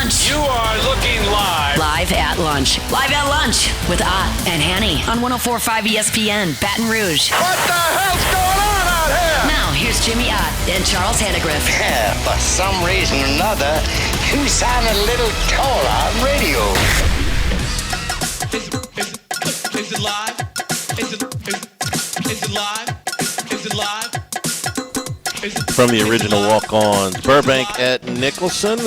Lunch. You are looking live. Live at lunch. Live at lunch with Ott and Hanny on 104.5 ESPN, Baton Rouge. What the hell's going on out here? Now, here's Jimmy Ott and Charles Hannegriff. For some reason or another, you sound a little taller on radio. Is it live? Is it live? Is it live? From the original walk-ons, Burbank at Nicholson,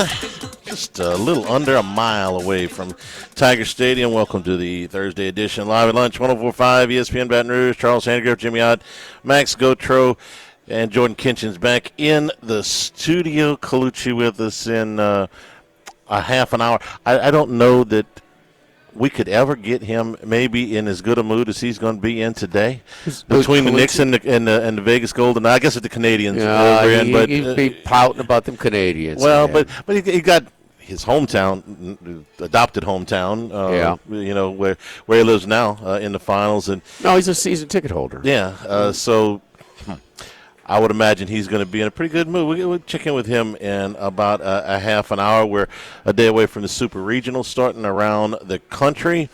just a little under a mile away from Tiger Stadium. Welcome to the Thursday edition, Live at Lunch, 104.5 ESPN Baton Rouge. Charles Hannegriff, Jimmy Ott, Max Gotro, and Jordan Kinchin's back in the studio. Colucci with us in a half an hour. I don't know that we could ever get him maybe in as good a mood as he's going to be in today between the Knicks and the Vegas Golden. I guess it's the Canadians. He'd be pouting about them Canadians. Well, man. but he got his hometown, adopted hometown. You know where he lives now in the finals. And no, he's a season ticket holder. Yeah. So I would imagine he's going to be in a pretty good mood. We'll check in with him in about a half an hour. We're a day away from the Super Regional starting around the country.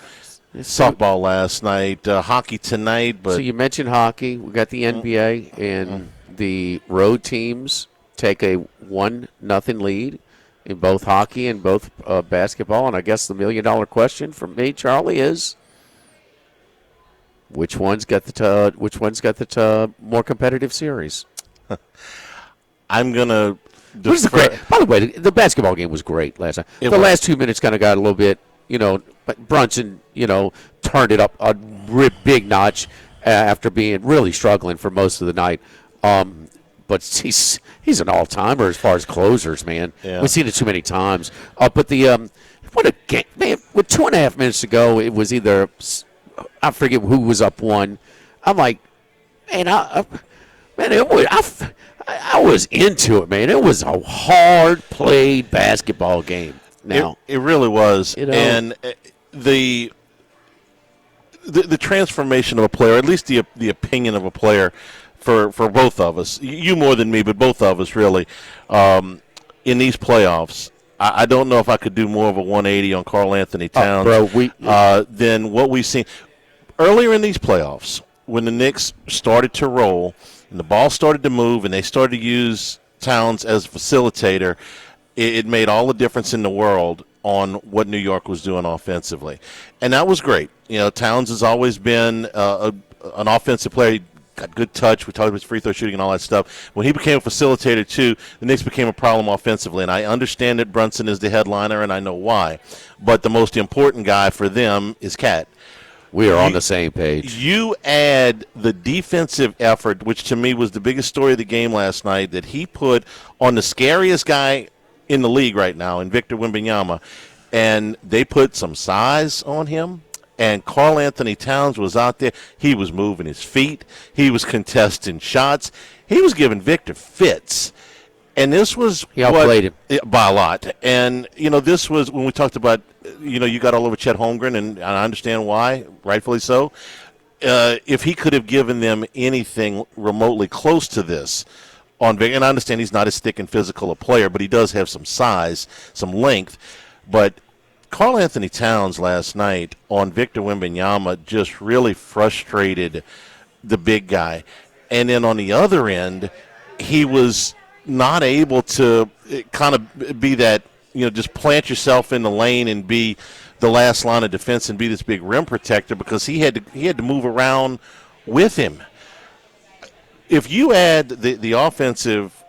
Softball last night, hockey tonight. But so you mentioned hockey. We got the NBA, and the road teams take a 1-0 lead in both hockey and both basketball. And I guess the $1 million question from me, Charlie, is which one's got the more competitive series? I'm gonna. By the way, the basketball game was great last night. The last 2 minutes kind of got a little bit, but Brunson, turned it up a big notch after being really struggling for most of the night. But he's an all-timer as far as closers, man. Yeah. We've seen it too many times. But what a game, man! With 2.5 minutes to go, it was either. I forget who was up one. I'm like, man, I was into it, man. It was a hard-played basketball game. Now it really was, and the transformation of a player, at least the opinion of a player, for both of us, you more than me, but both of us really, in these playoffs. I don't know if I could do more of a 180 on Karl Anthony Towns than what we've seen earlier in these playoffs when the Knicks started to roll and the ball started to move and they started to use Towns as a facilitator. It made all the difference in the world on what New York was doing offensively, and that was great. Towns has always been an offensive player. Got good touch. We talked about his free throw shooting and all that stuff. When he became a facilitator, too, the Knicks became a problem offensively. And I understand that Brunson is the headliner, and I know why. But the most important guy for them is Cat. We are on the same page. You add the defensive effort, which to me was the biggest story of the game last night, that he put on the scariest guy in the league right now, in Victor Wembanyama. And they put some size on him. And Karl Anthony Towns was out there. He was moving his feet. He was contesting shots. He was giving Victor fits. And this was he outplayed him by a lot. And, this was when we talked about, you got all over Chet Holmgren, and I understand why, rightfully so. If he could have given them anything remotely close to this on Victor, and I understand he's not as thick and physical a player, but he does have some size, some length. But Karl Anthony Towns last night on Victor Wembanyama just really frustrated the big guy. And then on the other end, he was not able to kind of be that, just plant yourself in the lane and be the last line of defense and be this big rim protector because he had to move around with him. If you add the offensive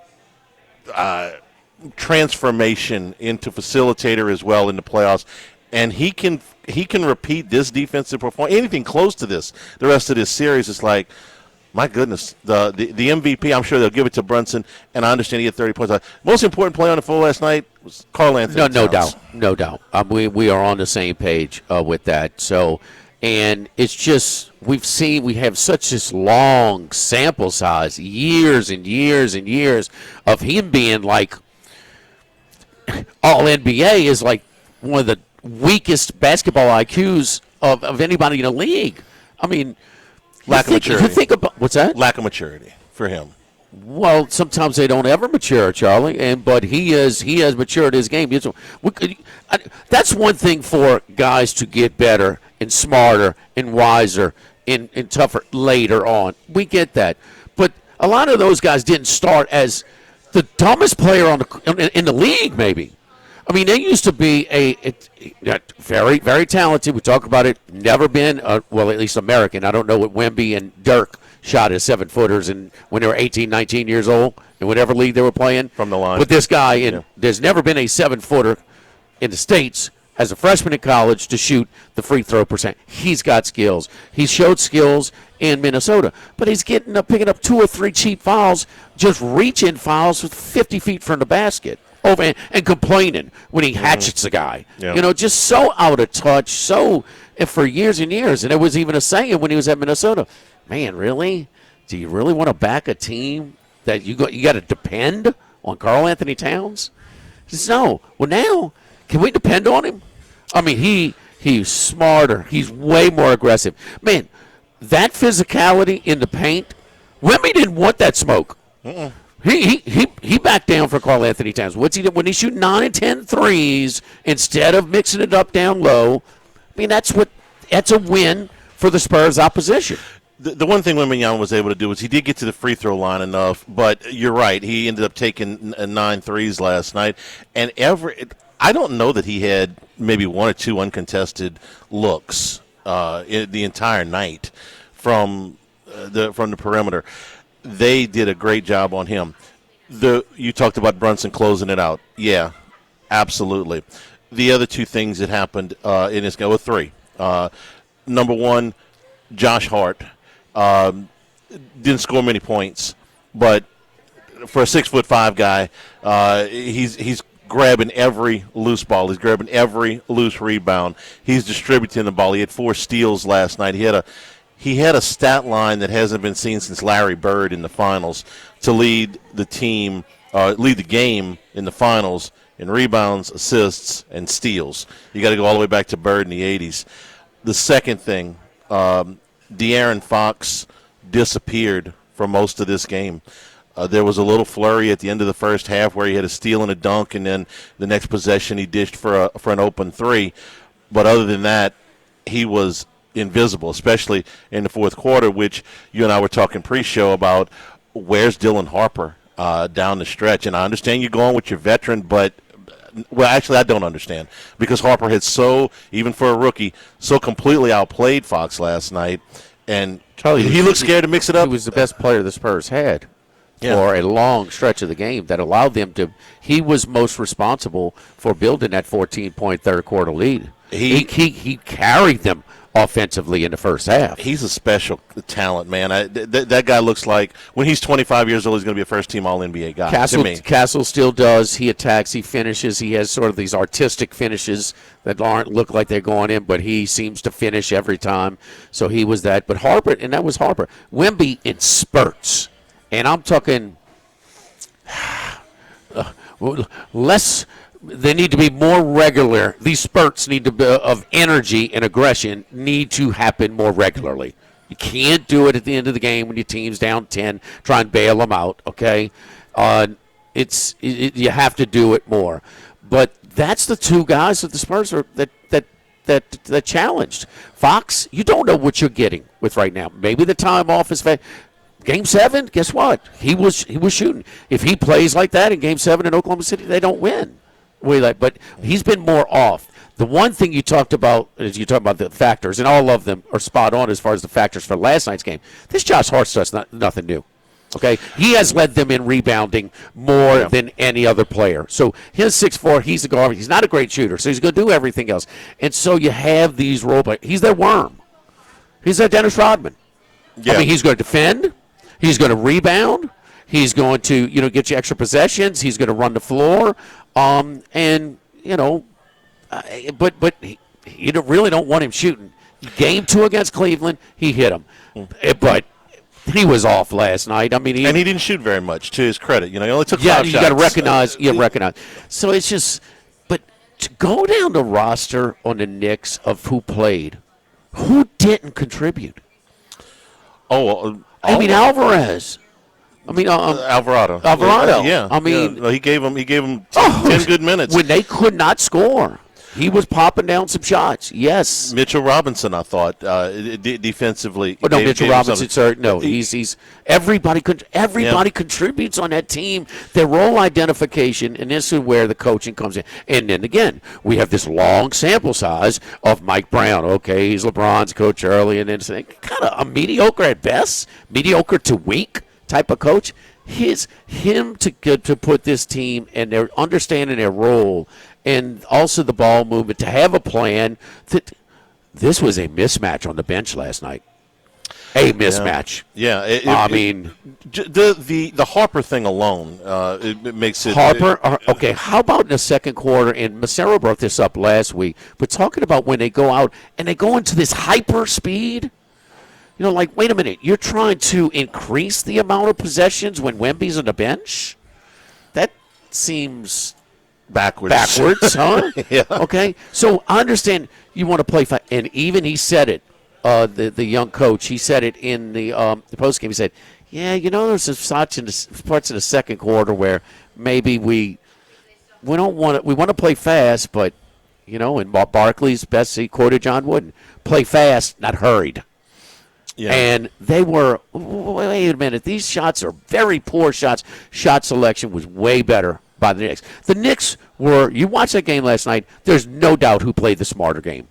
transformation into facilitator as well in the playoffs, and he can repeat this defensive performance, anything close to this, the rest of this series, it's like, my goodness, the MVP, I'm sure they'll give it to Brunson, and I understand he had 30 points. Most important play on the floor last night was Karl Anthony Towns. No doubt. We are on the same page with that. So, and it's just we have such this long sample size, years and years and years of him being like all NBA is like one of the weakest basketball IQs of anybody in the league. I mean, lack of maturity. You think about what's that? Lack of maturity for him. Well, sometimes they don't ever mature, Charlie, but he has matured his game. That's one thing for guys to get better and smarter and wiser and tougher later on. We get that, but a lot of those guys didn't start as the dumbest player in the league. Maybe, I mean, they used to be very, very talented. We talk about it. Never been at least American. I don't know what Wemby and Dirk shot as 7-footers and when they were 18, 19 years old in whatever league they were playing. From the line. But this guy, there's never been a 7-footer in the States as a freshman in college to shoot the free throw percent. He's got skills. He showed skills in Minnesota. But he's picking up 2 or 3 cheap fouls, just reaching fouls with 50 feet from the basket. Over and complaining when he hatchets a guy. Yeah. Just so out of touch, for years and years. And it was even a saying when he was at Minnesota. Man, really? Do you really want to back a team that you got to depend on Karl Anthony Towns? He says, no. Well, now, can we depend on him? I mean, he's smarter. He's way more aggressive. Man, that physicality in the paint, Wemby didn't want that smoke. He backed down for Karl Anthony Towns. What's he do when he shoot 9 and 10 threes instead of mixing it up down low? I mean, that's a win for the Spurs opposition. The one thing Wembanyama was able to do was he did get to the free throw line enough, but you're right. He ended up taking 9 threes last night. And I don't know that he had maybe 1 or 2 uncontested looks the entire night from the perimeter. They did a great job on him. You talked about Brunson closing it out. Yeah, absolutely. The other 2 things that happened in this game, 3. Number 1, Josh Hart. Didn't score many points, but for a 6'5" guy, he's grabbing every loose ball. He's grabbing every loose rebound. He's distributing the ball. He had 4 steals last night. He had a stat line that hasn't been seen since Larry Bird in the finals to lead the game in the finals in rebounds, assists, and steals. You got to go all the way back to Bird in the 80s. The second thing. De'Aaron Fox disappeared for most of this game. There was a little flurry at the end of the first half where he had a steal and a dunk, and then the next possession he dished for an open 3. But other than that, he was invisible, especially in the fourth quarter, which you and I were talking pre-show about where's Dylan Harper down the stretch. And I understand you're going with your veteran, but well, actually, I don't understand because Harper had even for a rookie, so completely outplayed Fox last night. And Charlie, he looked scared to mix it up. He was the best player the Spurs had for a long stretch of the game that allowed them to – he was most responsible for building that 14-point third-quarter lead. He carried them offensively in the first half. He's a special talent, man. That guy looks like when he's 25 years old, he's going to be a first-team All-NBA guy. Castle still does. He attacks. He finishes. He has sort of these artistic finishes that look like they're going in, but he seems to finish every time. So he was that. But Harper, and that was Harper. Wemby in spurts. And I'm talking less – they need to be more regular. These spurts of energy and aggression need to happen more regularly. You can't do it at the end of the game when your team's down 10, try and bail them out, okay? You have to do it more. But that's the 2 guys that the Spurs are that challenged. Fox, you don't know what you're getting with right now. Maybe the time off is Game 7, guess what? He was shooting. If he plays like that in Game 7 in Oklahoma City, they don't win. But he's been more off. The one thing you talked about is you talk about the factors, and all of them are spot on as far as the factors for last night's game. This Josh Hart stuff's nothing new. Okay, he has led them in rebounding more than any other player. So his 6'4", he's a guard. He's not a great shooter, so he's going to do everything else. And so you have these role players. He's their worm. He's their Dennis Rodman. Yeah. I mean, he's going to defend. He's going to rebound. He's going to, get you extra possessions. He's going to run the floor. But you really don't want him shooting. Game 2 against Cleveland, he hit him. But he was off last night. I mean, and he didn't shoot very much, to his credit. He only took 5 shots. You got to recognize. Recognize. So it's just, but to go down the roster on the Knicks of who played, who didn't contribute? Alvarez. I mean, Alvarado. Yeah. I mean, No, he gave him 10 good minutes. When they could not score, he was popping down some shots. Yes. Mitchell Robinson, I thought, defensively. Oh, no, Mitchell Robinson, sir. No, he's everybody contributes on that team. Their role identification, and this is where the coaching comes in. And then again, we have this long sample size of Mike Brown. Okay, he's LeBron's coach early, and then it's kind of a mediocre at best, mediocre to weak type of coach. Him to put this team and their understanding their role, and also the ball movement, to have a plan. This was a mismatch on the bench last night. A mismatch. Yeah. The Harper thing alone, it makes it. Harper. Okay. How about in the second quarter? And Massaro brought this up last week. But talking about when they go out and they go into this hyper speed. Like, wait a minute, you're trying to increase the amount of possessions when Wemby's on the bench? That seems backwards, huh? Yeah. Okay, so I understand you want to play fast. And even he said it, the young coach, he said it in the postgame. He said, yeah, there's some parts in the second quarter where maybe we want to play fast, but, in Barkley's best, he quoted John Wooden, play fast, not hurried. Yeah. And they were, wait a minute, these shots are very poor shots. Shot selection was way better by the Knicks. The Knicks were, you watched that game last night, there's no doubt who played the smarter game.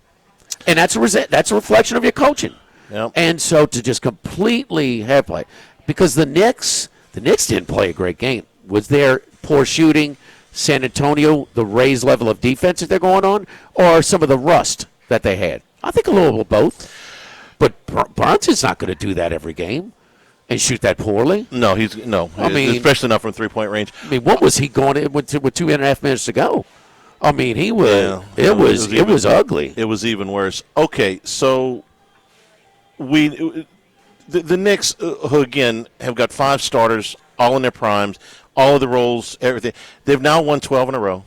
And that's a reflection of your coaching. Yep. And so to just completely have play, because the Knicks didn't play a great game. Was there poor shooting, San Antonio, the raised level of defense that they're going on, or some of the rust that they had? I think a little of both. But Brunson's not going to do that every game and shoot that poorly. No, especially not from 3-point range. I mean, what was he going in with 2.5 minutes to go? I mean, he was. Yeah, it was ugly. It was even worse. Okay, so the Knicks, who again have got 5 starters, all in their primes, all of the roles, everything. They've now won 12 in a row.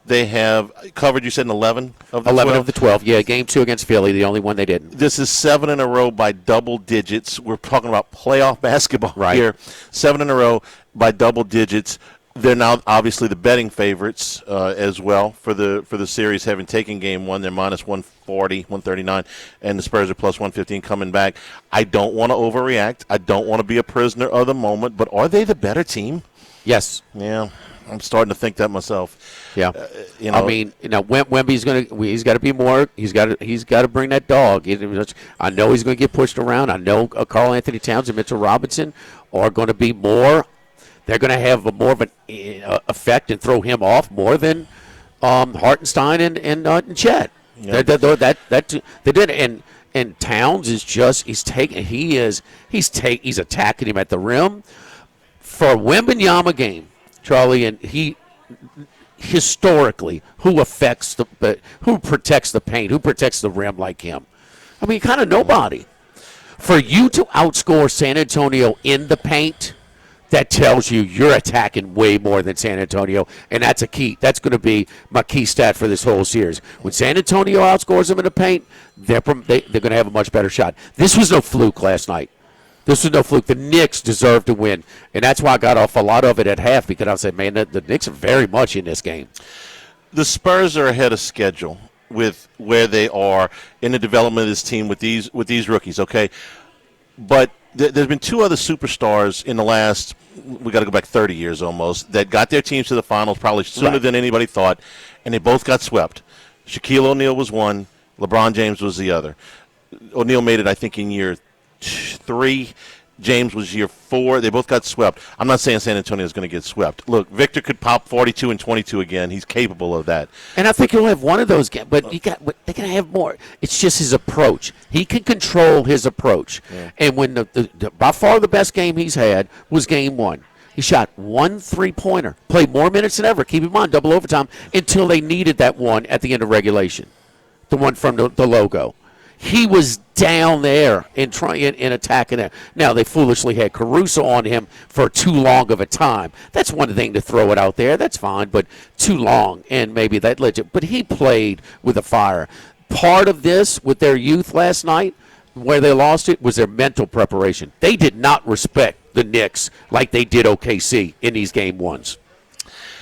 They have covered, you said, 11 of the 12? 11 of the 12, yeah. Game 2 against Philly, the only one they didn't. This is 7 in a row by double digits. We're talking about playoff basketball right here. 7 in a row by double digits. They're now obviously the betting favorites as well for the series, having taken game 1. They're minus 140, 139, and the Spurs are plus 115 coming back. I don't want to overreact. I don't want to be a prisoner of the moment, but are they the better team? Yes. Yeah. I'm starting to think that myself. Yeah, I mean, Wemby's he's got to be more. He's got to bring that dog. I know he's going to get pushed around. I know Karl Anthony Towns and Mitchell Robinson are going to be more. They're going to have more of an effect and throw him off more than Hartenstein and Chet. Yeah. They did, and Towns is just he's attacking him at the rim for a Wembanyama game. Charlie, and he historically, who protects the paint, who protects the rim like him? I mean, kind of nobody. For you to outscore San Antonio in the paint, that tells you you're attacking way more than San Antonio, and that's a key. That's going to be my key stat for this whole series. When San Antonio outscores them in the paint, they're going to have a much better shot. This was no fluke last night. This was no fluke. The Knicks deserved to win, and that's why I got off a lot of it at half, because I said, man, the Knicks are very much in this game. The Spurs are ahead of schedule with where they are in the development of this team with these rookies, okay? But there's been 2 other superstars in the last, we got to go back 30 years almost, that got their teams to the finals probably sooner than anybody thought, and they both got swept. Shaquille O'Neal was one. LeBron James was the other. O'Neal made it, I think, in year 3. James was year 4. They both got swept. I'm not saying San Antonio is going to get swept. Look, Victor could pop 42 and 22 again. He's capable of that. And I think he'll have one of those games, but they're going to have more. It's just his approach. He can control his approach. Yeah. And when the by far the best game he's had was game 1. He shot 1 3-pointer, played more minutes than ever. Keep in mind, double overtime, until they needed that one at the end of regulation, the one from the logo. He was down there in attacking that. Now, they foolishly had Caruso on him for too long of a time. That's one thing to throw it out there. That's fine, but too long, and maybe that led to. But he played with a fire. Part of this with their youth last night, where they lost it, was their mental preparation. They did not respect the Knicks like they did OKC in these game ones.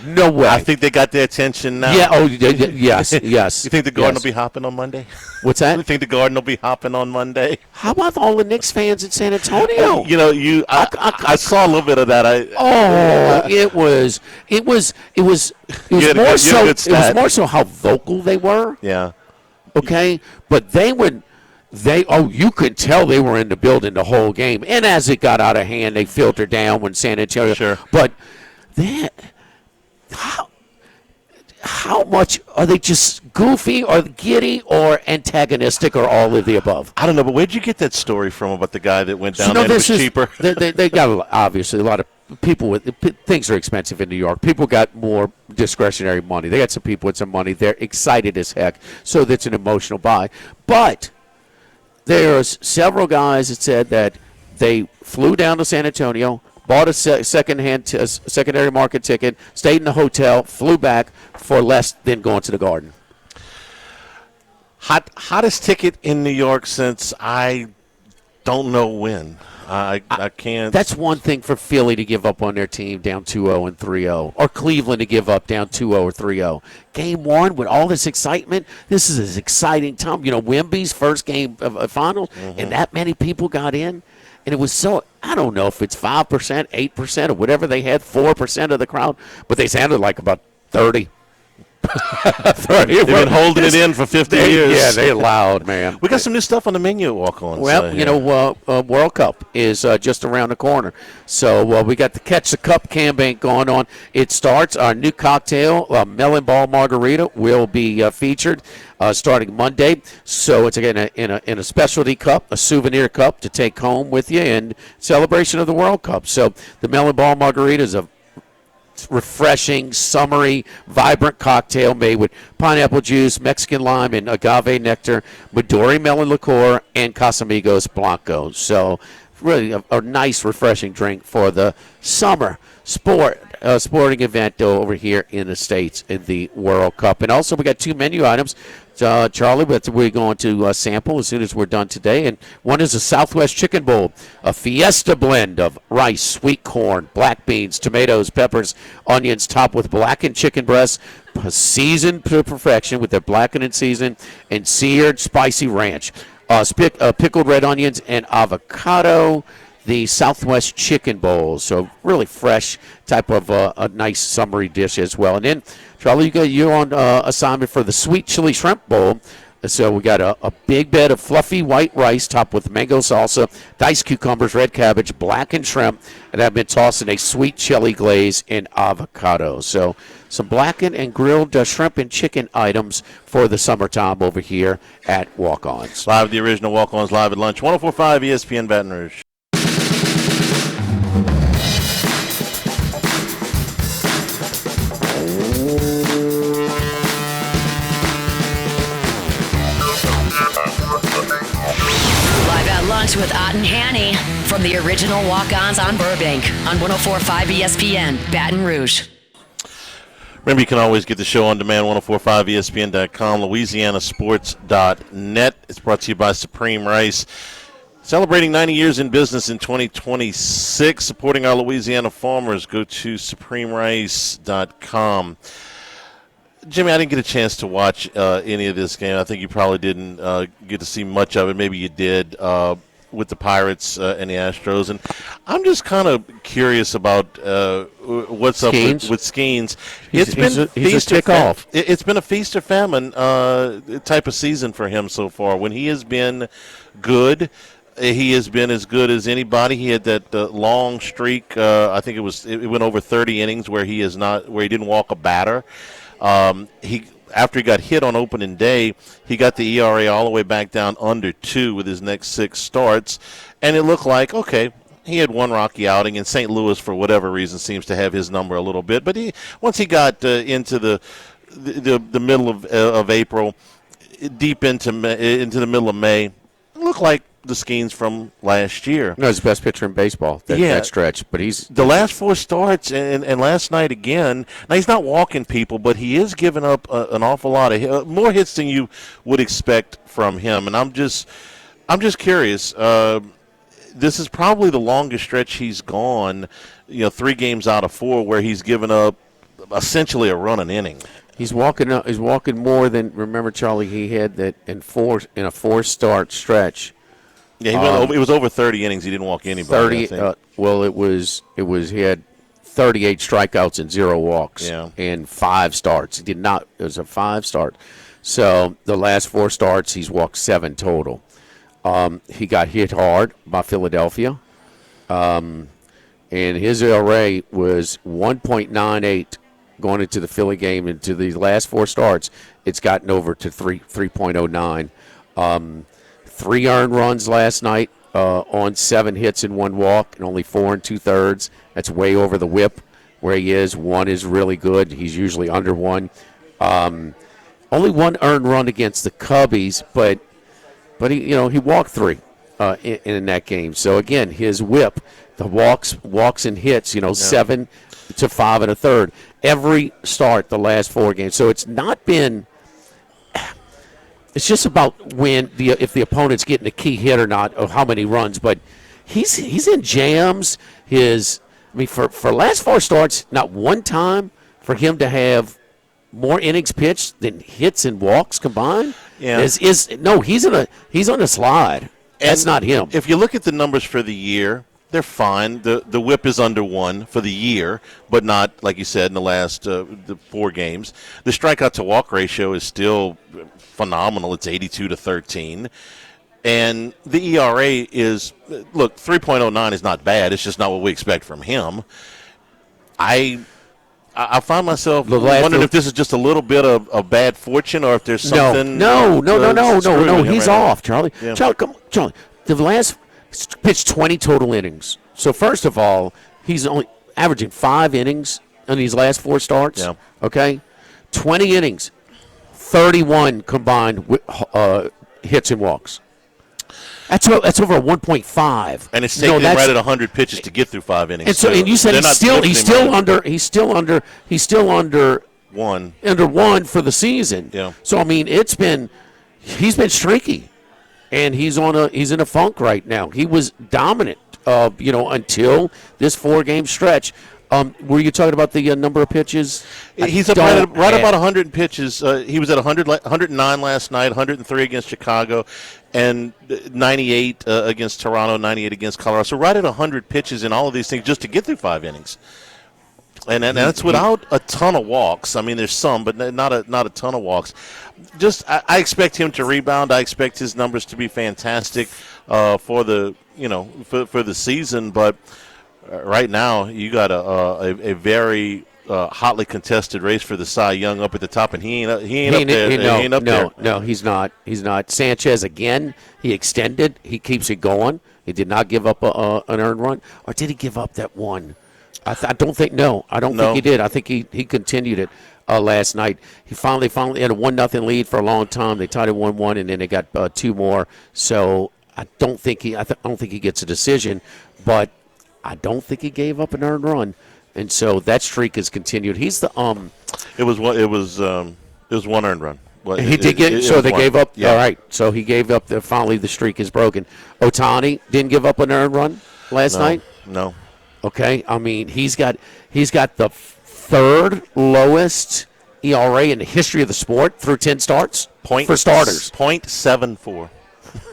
No way. I think they got their attention now. Yeah. Oh, yes. Yes. You think the Garden will be hopping on Monday? What's that? You think the Garden will be hopping on Monday? How about all the Knicks fans in San Antonio? I saw a little bit of that. It was more so how vocal they were. Yeah. Okay, but you could tell they were in the building the whole game. And as it got out of hand, they filtered down when San Antonio. Sure. But how much are they just goofy or giddy or antagonistic or all of the above? I don't know, but where'd you get that story from about the guy that went down there and was cheaper? They got, obviously, a lot of people with things are expensive in New York. People got more discretionary money. They got some people with some money. They're excited as heck, so that's an emotional buy. But there's several guys that said that they flew down to San Antonio, bought a secondary market ticket, stayed in the hotel, flew back for less than going to the Garden. Hottest ticket in New York since I don't know when. I can't. That's one thing for Philly to give up on their team down 2-0 and 3-0, or Cleveland to give up down 2-0 or 3-0. Game one with all this excitement, this is an exciting time. Wemby's first game of finals, and that many people got in. And it was so, I don't know if it's 5%, 8%, or whatever they had, 4% of the crowd, but they sounded like about 30. They've been holding it in for 50 years. Yeah, they're loud, man. We got some new stuff on the menu at Walk-Ons. Well, World Cup is just around the corner. So we got the Catch the Cup campaign going on. It starts, our new cocktail, Melon Ball Margarita, will be featured starting Monday. So it's, again, in a specialty cup, a souvenir cup to take home with you in celebration of the World Cup. So the Melon Ball Margarita is a refreshing, summery, vibrant cocktail made with pineapple juice, Mexican lime, and agave nectar, Midori melon liqueur, and Casamigos Blanco. So really a nice, refreshing drink for the summer sporting event over here in the States in the World Cup. And also we got two menu items. Charlie, but we're going to sample as soon as we're done today. And one is a Southwest Chicken Bowl, a fiesta blend of rice, sweet corn, black beans, tomatoes, peppers, onions, topped with blackened chicken breasts, seasoned to perfection with their blackened and seasoned, and seared spicy ranch. Pickled red onions and avocado. The Southwest Chicken Bowl, so really fresh type of a nice summery dish as well. And then, Charlie, you're on assignment for the Sweet Chili Shrimp Bowl. So we got a big bed of fluffy white rice topped with mango salsa, diced cucumbers, red cabbage, blackened shrimp, and I've been tossed in a sweet chili glaze and avocado. So some blackened and grilled shrimp and chicken items for the summertime over here at Walk-Ons. Live, the original Walk-Ons live at lunch, 104.5 ESPN Baton Rouge. Lunch with Ott and Hanny from the original Walk-Ons on Burbank on 104.5 ESPN, Baton Rouge. Remember, you can always get the show on demand, 1045ESPN.com, LouisianaSports.net. It's brought to you by Supreme Rice. Celebrating 90 years in business in 2026, supporting our Louisiana farmers. Go to SupremeRice.com. Jimmy, I didn't get a chance to watch any of this game. I think you probably didn't get to see much of it. Maybe you did with the Pirates and the Astros. And I'm just kind of curious about what's Skeens? up with Skeens. It's been a feast or famine type of season for him so far. When he has been good, he has been as good as anybody. He had that long streak. I think it went over 30 innings where he didn't walk a batter. After he got hit on opening day, he got the ERA all the way back down under 2 with his next 6 starts, and it looked like, okay, he had one rocky outing, and St. Louis, for whatever reason, seems to have his number a little bit. But once he got into the middle of April, deep into the middle of May, it looked like the Skeens from last year. No, he's the best pitcher in baseball that stretch. But he's the last 4 starts and last night again. Now he's not walking people, but he is giving up an awful lot of more hits than you would expect from him. And I'm just curious. this is probably the longest stretch he's gone. 3 games out of 4 where he's given up essentially a run an inning. He's walking more than, remember, Charlie, he had that in a 4-start stretch. Yeah, it was over 30 innings. He didn't walk anybody. 30. It was he had 38 strikeouts and 0 walks. Yeah. And 5 starts. He did not. It was a 5-start. So the last 4 starts, he's walked 7 total. He got hit hard by Philadelphia, and his ERA was 1.98 going into the Philly game. Into these last 4 starts, it's gotten over to 3.09. 3 earned runs last night on 7 hits and 1 walk, and only 4 2/3. That's way over the WHIP where he is. 1 is really good. He's usually under 1. Only 1 earned run against the Cubbies, but he walked 3 in that game. So again, his WHIP, the walks and hits, 7 to 5 1/3 every start the last 4 games. So it's not been. It's just about if the opponent's getting a key hit or not, or how many runs. But he's in jams. For last 4 starts, not one time for him to have more innings pitched than hits and walks combined. Yeah. He's on a slide. That's not him. If you look at the numbers for the year, they're fine. The WHIP is under 1 for the year, but not, like you said, in the last the 4 games. The strikeout to walk ratio is still phenomenal. It's 82-13. And the ERA is, 3.09 is not bad. It's just not what we expect from him. I find myself wondering if this is just a little bit of bad fortune or if there's something. No. He's off, Charlie. Yeah. Charlie. The last pitched 20 total innings. So first of all, he's only averaging 5 innings in these last 4 starts. Yeah. Okay, 20 innings, 31 combined hits and walks. That's over a 1.5. And it's taking him right at 100 pitches to get through 5 innings. And you said he's still under 1. Under 1 for the season. Yeah. So I mean, he's been streaky, and he's in a funk right now. He was dominant, until this 4-game stretch. Were you talking about the number of pitches? He's up right about 100 pitches. He was at 109 last night, 103 against Chicago, and 98 against Toronto, 98 against Colorado. So right at 100 pitches in all of these things just to get through 5 innings. And that's without a ton of walks. I mean, there's some, but not a ton of walks. I expect him to rebound. I expect his numbers to be fantastic for the season, but. Right now, you got a very hotly contested race for the Cy Young up at the top, and he ain't up there. No, he's not. He's not. Sanchez again. He extended. He keeps it going. He did not give up an earned run, or did he give up that one? I don't think. No, I don't think he did. I think he continued it last night. He finally had a 1-0 lead for a long time. They tied it 1-1, and then they got 2 more. So I don't think he gets a decision, but. I don't think he gave up an earned run, and so that streak has continued. He's the It was 1 earned run. Well, he did get. So they 1. gave up. Yeah. All right. So he gave up. Finally, the streak is broken. Ohtani didn't give up an earned run last night. No. Okay. I mean, he's got the 3rd lowest ERA in the history of the sport through 10 starts for starters. 0.74.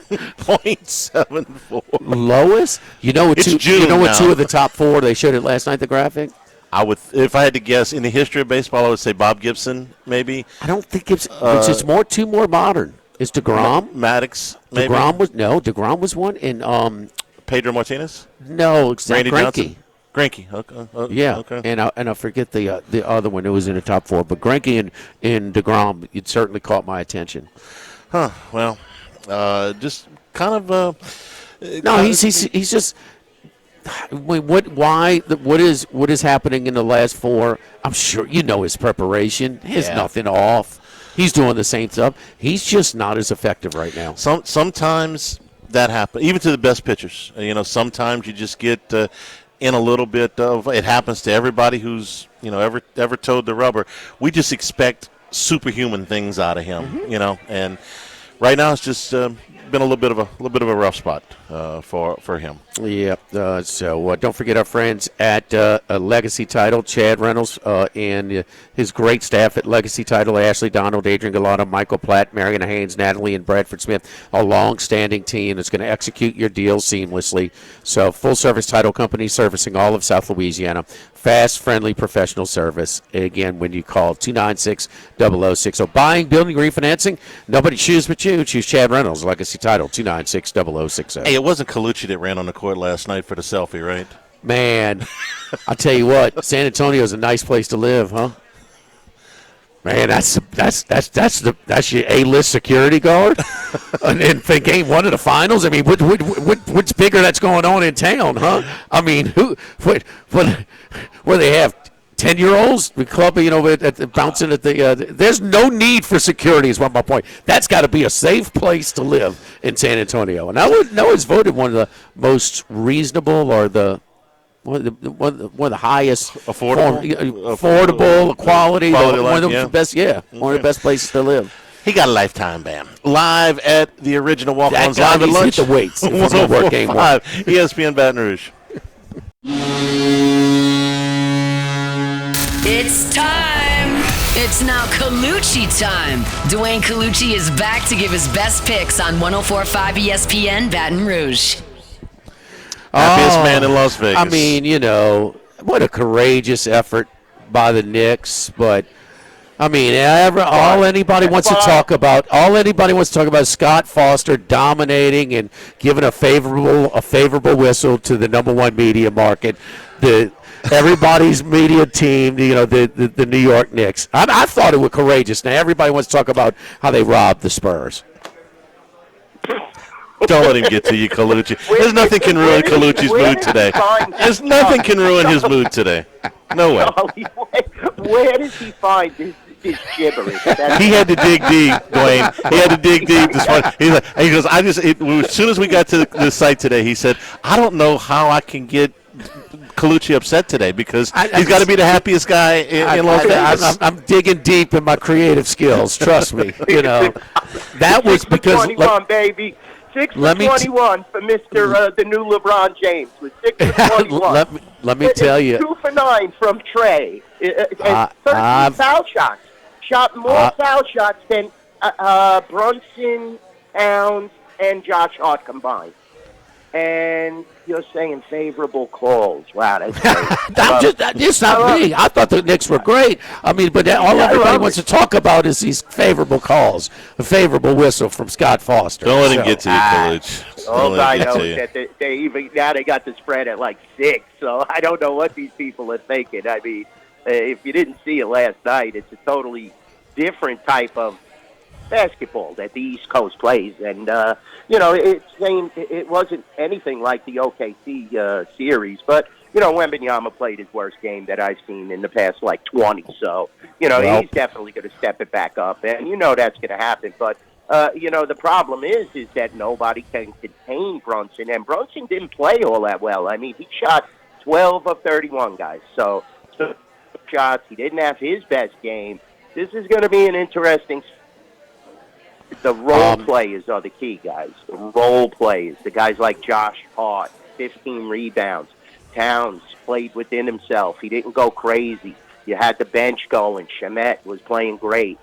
0.74. Lowest? It's June now. 2 of the top 4, they showed it last night, the graphic? If I had to guess, in the history of baseball, I would say Bob Gibson, maybe. I don't think Gibson. It's just more modern. Is DeGrom? Maddox, maybe. DeGrom was one. And Pedro Martinez? No, it's Randy Greinke. Johnson? Greinke. Okay. Yeah. Okay. And I forget the other one who was in the top 4. But Greinke and DeGrom, it certainly caught my attention. Huh. Well. Just kind of. He's just. What is happening in the last 4? I'm sure his preparation. He's nothing off. He's doing the same stuff. He's just not as effective right now. Sometimes that happens, even to the best pitchers. Sometimes you just get in a little bit of. It happens to everybody who's ever towed the rubber. We just expect superhuman things out of him. Mm-hmm. And. Right now, it's just been a little bit of a rough spot for him. Yep. So don't forget our friends at Legacy Title, Chad Reynolds and his great staff at Legacy Title, Ashley Donald, Adrian Gallardo, Michael Platt, Marion Haynes, Natalie, and Bradford Smith, a long-standing team that's going to execute your deal seamlessly. So full-service title company servicing all of South Louisiana. Fast, friendly, professional service. Again, when you call 296-0060. Buying, building, refinancing, nobody choose but you. Choose Chad Reynolds, Legacy Title, 296-0060. Hey, it wasn't Colucci that ran on the court last night for the selfie, right? Man, I tell you what, San Antonio's a nice place to live, huh? Man, that's your A-list security guard, and for game one of the finals. I mean, what's bigger that's going on in town, huh? I mean, what they have 10-year-olds, the club, bouncing at the. There's no need for security. Is what my point. That's got to be a safe place to live in San Antonio, and I was voted one of the most reasonable or the. One of the highest affordable quality one of the best, one of the best places to live. He got a lifetime ban. Live at the original Walk-Ons live at lunch. Hit the weights. If it's gonna work game one. ESPN Baton Rouge. It's time. It's now Colucci time. Dwayne Colucci is back to give his best picks on 104.5 ESPN Baton Rouge. Happiest man in Las Vegas. I mean, what a courageous effort by the Knicks. But, I mean, all anybody wants to talk about is Scott Foster dominating and giving a favorable whistle to the number one media market, everybody's media team, the New York Knicks. I thought it was courageous. Now, everybody wants to talk about how they robbed the Spurs. Don't let him get to you, Colucci. There's nothing can ruin Colucci's mood today. There's nothing can ruin his mood today. No way. Where does he find this gibberish? He had to dig deep, Dwayne. He had to dig deep this morning. He goes, as soon as we got to the site today, he said, I don't know how I can get Colucci upset today because he's got to be the happiest guy in Las Vegas. I'm digging deep in my creative skills. Trust me. That was because 21, baby. 6 for 21 for Mr. The new LeBron James with 6 for 21. let me tell you. 2 for 9 from Trey. 13 foul shots. Shot more foul shots than Brunson, Towns, and Josh Hart combined. And you're saying favorable calls. Wow, that's great. That's not me. I thought the Knicks were great. I mean, but all everybody wants to talk about is these favorable calls, a favorable whistle from Scott Foster. Don't let him get to you, Colucci. All I know is that they got the spread at like 6, so I don't know what these people are thinking. I mean, if you didn't see it last night, it's a totally different type of basketball that the East Coast plays, and it wasn't anything like the OKC series, but Wembanyama played his worst game that I've seen in the past 20, so he's definitely going to step it back up, and that's going to happen. But the problem is that nobody can contain Brunson, and Brunson didn't play all that well. I mean, he shot 12 of 31, guys, so shots. He didn't have his best game. This is going to be an interesting. The role players are the key, guys. The role players. The guys like Josh Hart, 15 rebounds. Towns played within himself. He didn't go crazy. You had the bench going. Shamet was playing great.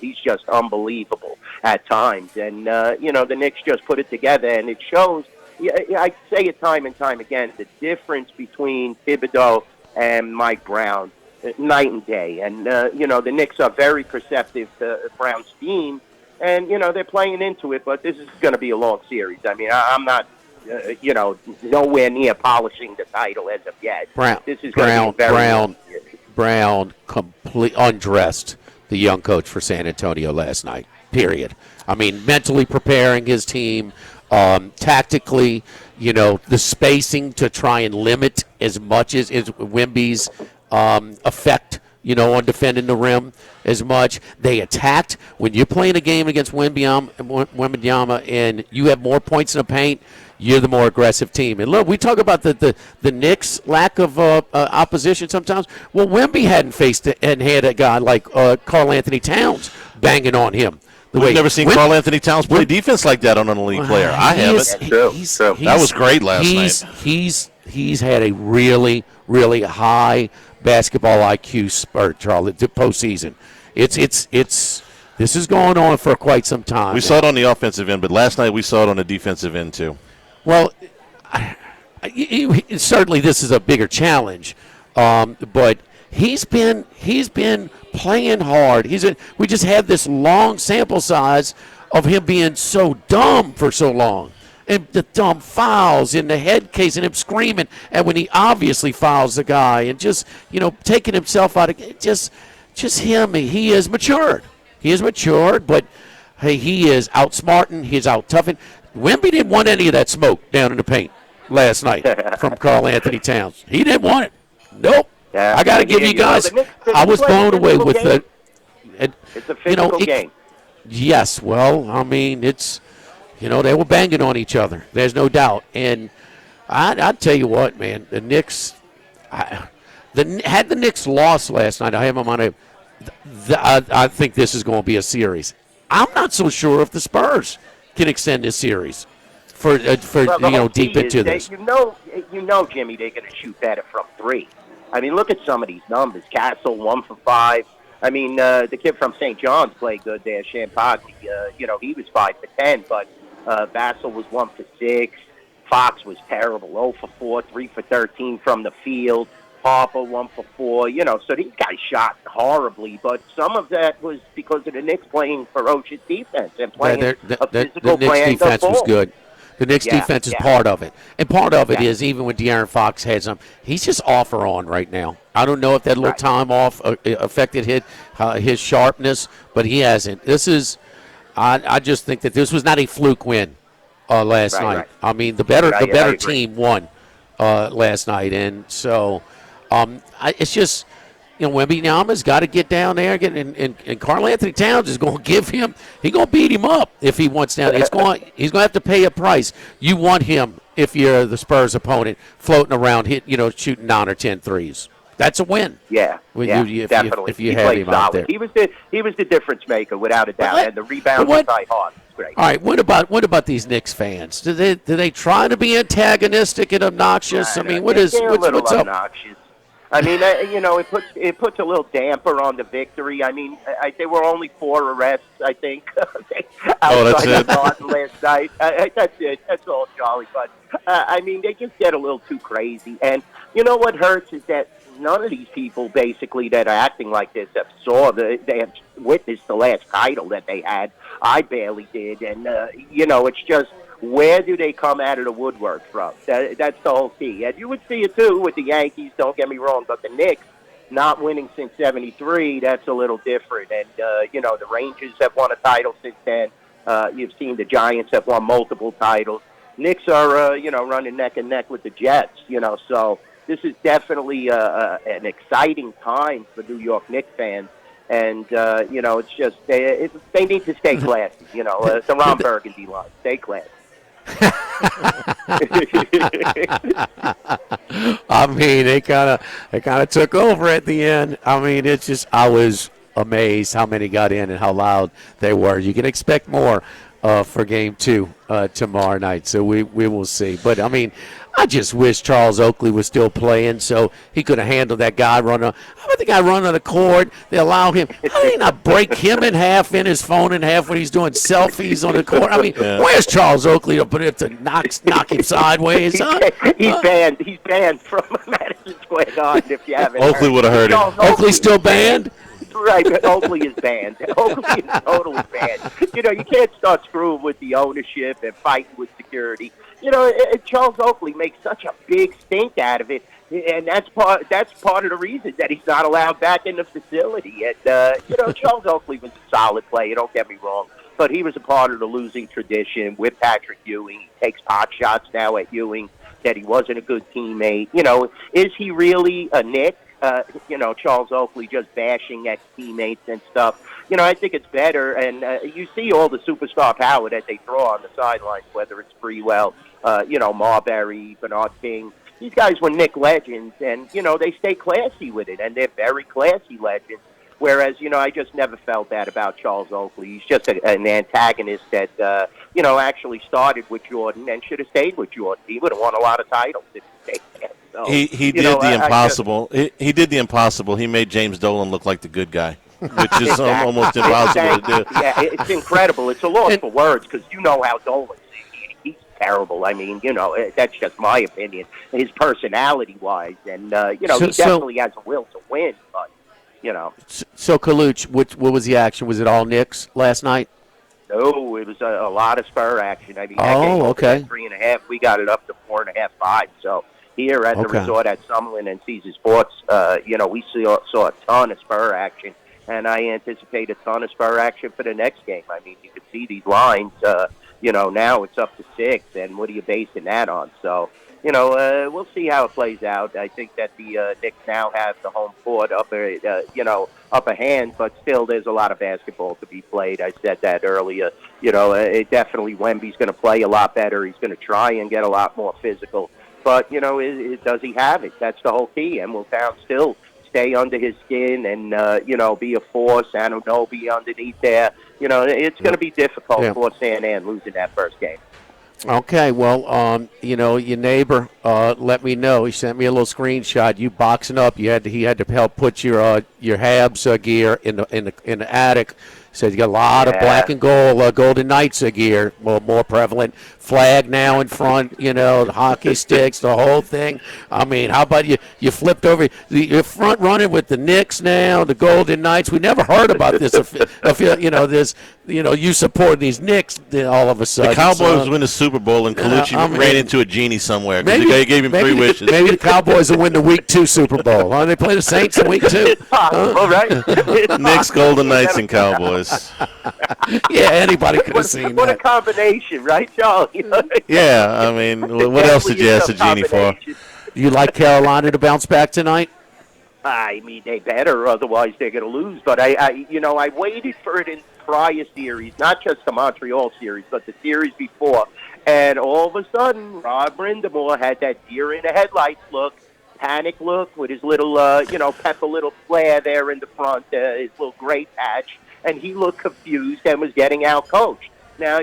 He's just unbelievable at times. And, the Knicks just put it together, and it shows. I say it time and time again, the difference between Thibodeau and Mike Brown, night and day. And, the Knicks are very perceptive to Brown's team. And, they're playing into it, but this is going to be a long series. I mean, I'm not, nowhere near polishing the title as of yet. This is going to be very long series. Brown completely undressed the young coach for San Antonio last night, period. I mean, mentally preparing his team, tactically, the spacing to try and limit as much as Wemby's effect, on defending the rim as much. They attacked. When you're playing a game against Wembanyama and you have more points in the paint, you're the more aggressive team. And look, we talk about the Knicks' lack of opposition sometimes. Well, Wemby hadn't had a guy like Karl Anthony Towns banging on him. We've never seen Karl Anthony Towns play defense like that on an elite player. I haven't. That was great last night. He's had a really, really high basketball IQ spurt, Charlie, the postseason. This is going on for quite some time. We saw it on the offensive end, but last night we saw it on the defensive end too. Well, certainly this is a bigger challenge, but he's been playing hard. We just had this long sample size of him being so dumb for so long. And the dumb fouls in the head case and him screaming, and when he obviously fouls the guy and just, taking himself out of it, just him. He is matured. He is matured, but hey, he is outsmarting. He's out toughing. Wemby didn't want any of that smoke down in the paint last night from Karl Anthony Towns. He didn't want it. Nope. Yeah, I got to give you guys. I was blown away with the. It's a physical game. Yes. Well, I mean, it's. They were banging on each other. There's no doubt. And I tell you what, man, the Knicks. Had the Knicks lost last night, I have them on a. I think this is going to be a series. I'm not so sure if the Spurs can extend this series for deep into this. You know, Jimmy, they're going to shoot better from three. I mean, look at some of these numbers. Castle 1 for 5. I mean, the kid from St. John's played good there, Champagne. He was 5 for 10, but Vassell was 1 for 6. Fox was terrible, 0 for 4, 3 for 13 from the field. Harper 1 for 4. So these guys shot horribly, but some of that was because of the Knicks playing ferocious defense and playing a physical the Knicks defense was good. The Knicks defense is part of it. And part of it is, even when De'Aaron Fox had some, he's just off or on right now. I don't know if that little time off affected his sharpness, but he hasn't. I just think that this was not a fluke win last night. Right. I mean, the better team won last night. And so it's just, Wembanyama's got to get down there and Karl Anthony Towns is going to he's going to beat him up if he wants down. He's going to have to pay a price. You want him, if you're the Spurs opponent, floating around, shooting 9 or 10 threes. That's a win. Yeah, definitely. If you have him out there, he was the difference maker without a doubt, and the rebound was hard. Great. All right, what about these Knicks fans? Do they try to be antagonistic and obnoxious? I mean, what's up? Obnoxious. I mean, it puts a little damper on the victory. I mean, there were only 4 arrests, I think. That's it. Last night. That's it. That's all, Charlie. But I mean, they just get a little too crazy. And what hurts is that none of these people, basically, that are acting like this they have witnessed the last title that they had. I barely did, and it's just, where do they come out of the woodwork from? That's the whole key. And you would see it, too, with the Yankees, don't get me wrong, but the Knicks not winning since 73, that's a little different. And, the Rangers have won a title since then. You've seen the Giants have won multiple titles. Knicks are, running neck and neck with the Jets, so this is definitely an exciting time for New York Knicks fans. And, it's just, they need to stay classy, the Ron Burgundy line, stay classy. I mean, they kind of took over at the end. I mean, it's just, I was amazed how many got in and how loud they were. You can expect more for Game 2 tomorrow night, so we will see. But I mean, I just wish Charles Oakley was still playing so he could have handled that guy running. How about the guy running on the court? They allow him. How do they not break him in half, in his phone in half when he's doing selfies on the court? I mean, where's Charles Oakley to put it to knock him sideways? Huh? He's banned. He's banned from Madison Square Garden. If you haven't, Oakley would have heard him. Oakley's still banned. Right, but Oakley is banned. Oakley is totally banned. You can't start screwing with the ownership and fighting with security. Charles Oakley makes such a big stink out of it, and that's part of the reason that he's not allowed back in the facility. And Charles Oakley was a solid player. Don't get me wrong, but he was a part of the losing tradition with Patrick Ewing. He takes pot shots now at Ewing that he wasn't a good teammate. Is he really a Knick? Charles Oakley just bashing ex-teammates and stuff. I think it's better, and you see all the superstar power that they throw on the sidelines, whether it's Freewell, Marbury, Bernard King. These guys were Knick legends, and, they stay classy with it, and they're very classy legends. Whereas, I just never felt that about Charles Oakley. He's just an antagonist that, actually started with Jordan and should have stayed with Jordan. He would have won a lot of titles if he stayed there. So, he did the impossible. He did the impossible. He made James Dolan look like the good guy, which is almost impossible to do. Yeah, it's incredible. It's a loss for words because you know how Dolan's. He's terrible. I mean, that's just my opinion. His personality-wise, and he definitely has a will to win, but. So, Kaluch, what was the action? Was it all Knicks last night? No, it was a lot of Spur action. I mean, okay. 3.5. We got it up to 4.5, 5. So here at the resort at Summerlin and Caesar Sports, we saw a ton of Spur action, and I anticipate a ton of Spur action for the next game. I mean, you can see these lines. Now it's up to 6, and what are you basing that on? So. We'll see how it plays out. I think that the Knicks now have the home court upper hand, but still there's a lot of basketball to be played. I said that earlier. Definitely Wemby's going to play a lot better. He's going to try and get a lot more physical. But, does he have it? That's the whole key. And will Town still stay under his skin and, be a force? Anunoby underneath there. It's going to be difficult for San Ann losing that first game. Okay, well, your neighbor let me know. He sent me a little screenshot. You boxing up. He had to help put your Habs gear in the attic. Said you got a lot of black and gold Golden Knights gear, more prevalent. Flag now in front, the hockey sticks, the whole thing. I mean, how about you flipped over? You're front running with the Knicks now, the Golden Knights. We never heard about this. You support these Knicks all of a sudden. The Cowboys win the Super Bowl, and Colucci ran into a genie somewhere because the guy gave him 3 wishes. Maybe the Cowboys will win the Week 2 Super Bowl. They play the Saints in Week 2. All right. Knicks, Golden Knights, and Cowboys. Yeah, anybody could have seen what that. What a combination, right, Charles? Yeah, I mean, what else did you ask the genie for? You like Carolina to bounce back tonight? I mean, they better, otherwise they're going to lose. But I waited for it in prior series, not just the Montreal series, but the series before. And all of a sudden, Rob Brindamore had that deer in the headlights look, panic look with his little, pepper little flare there in the front, his little gray patch. And he looked confused and was getting out-coached. Now,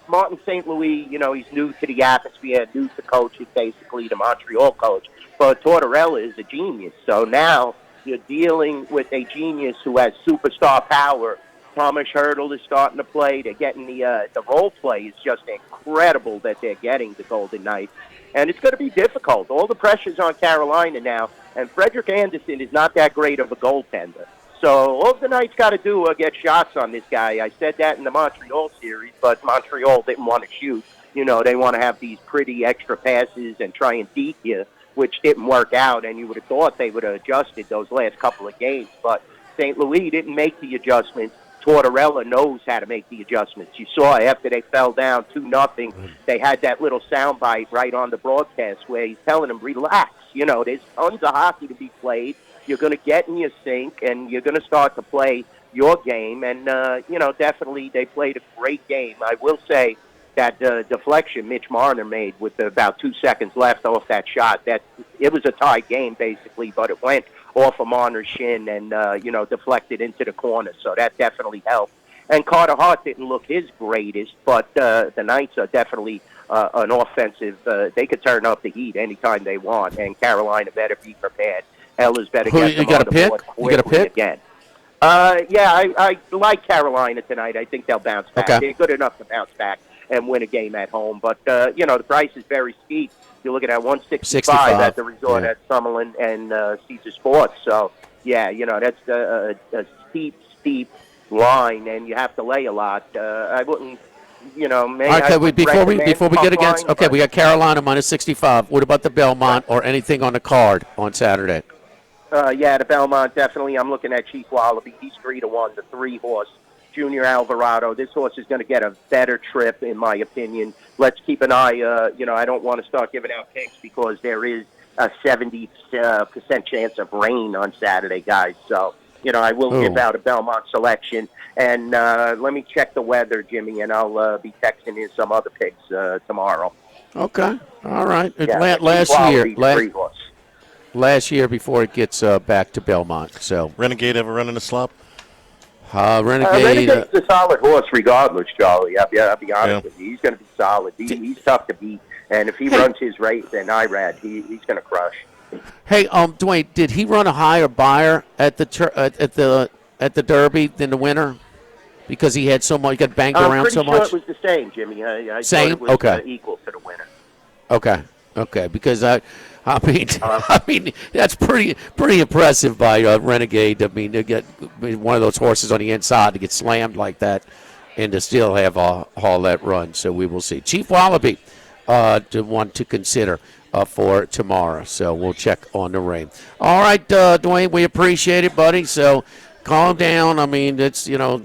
Martin St. Louis, he's new to the atmosphere, new to coaching, basically, the Montreal coach. But Tortorella is a genius. So now you're dealing with a genius who has superstar power. Thomas Hurdle is starting to play. They're getting the role play is just incredible that they're getting the Golden Knights. And it's going to be difficult. All the pressure's on Carolina now. And Frederick Anderson is not that great of a goaltender. So all the Knights got to do is get shots on this guy. I said that in the Montreal series, but Montreal didn't want to shoot. They want to have these pretty extra passes and try and deke you, which didn't work out, and you would have thought they would have adjusted those last couple of games. But St. Louis didn't make the adjustments. Tortorella knows how to make the adjustments. You saw after they fell down 2-0, they had that little soundbite right on the broadcast where he's telling them, relax. There's tons of hockey to be played. You're going to get in your sync, and you're going to start to play your game. And, definitely they played a great game. I will say that deflection Mitch Marner made with about 2 seconds left off that shot, that it was a tied game, basically, but it went off of Marner's shin and, deflected into the corner. So that definitely helped. And Carter Hart didn't look his greatest, but the Knights are definitely an offensive. They could turn up the heat anytime they want, and Carolina better be prepared. Ella's better get them on the board quickly again. I like Carolina tonight. I think they'll bounce back. Okay. They're good enough to bounce back and win a game at home. But, the price is very steep. You're looking at 165 at the resort at Summerlin and Caesar Sports. So, that's a steep line, and you have to lay a lot. I wouldn't, maybe. All right, before we get against, we got Carolina minus 65. What about the Belmont or anything on the card on Saturday? The Belmont, definitely. I'm looking at Chief Wallaby. He's 3-1, the 3-horse. Junior Alvarado. This horse is going to get a better trip, in my opinion. Let's keep an eye. I don't want to start giving out picks because there is a 70% chance of rain on Saturday, guys. So, I will give out a Belmont selection. And let me check the weather, Jimmy, and I'll be texting you some other picks tomorrow. Okay. All right. Yeah, last year. last year before it gets back to Belmont. So Renegade ever running a slop? Renegade. Renegade's a solid horse regardless, Charlie. I'll be honest with you. He's going to be solid. He's tough to beat. And if he runs his race in IRAD, he's going to crush. Hey, Dwayne, did he run a higher buyer at the Derby than the winner? Because he had so much, he got banged around so much. I'm pretty sure it was the same, Jimmy. I same? thought it was Okay. Equal to the winner. Okay. Because I mean, that's pretty impressive by Renegade. I mean, to get one of those horses on the inside to get slammed like that, and to still have all that run. So we will see. Chief Wallaby, to want to consider for tomorrow. So we'll check on the rain. All right, Dwayne, we appreciate it, buddy. So calm down. I mean, we'll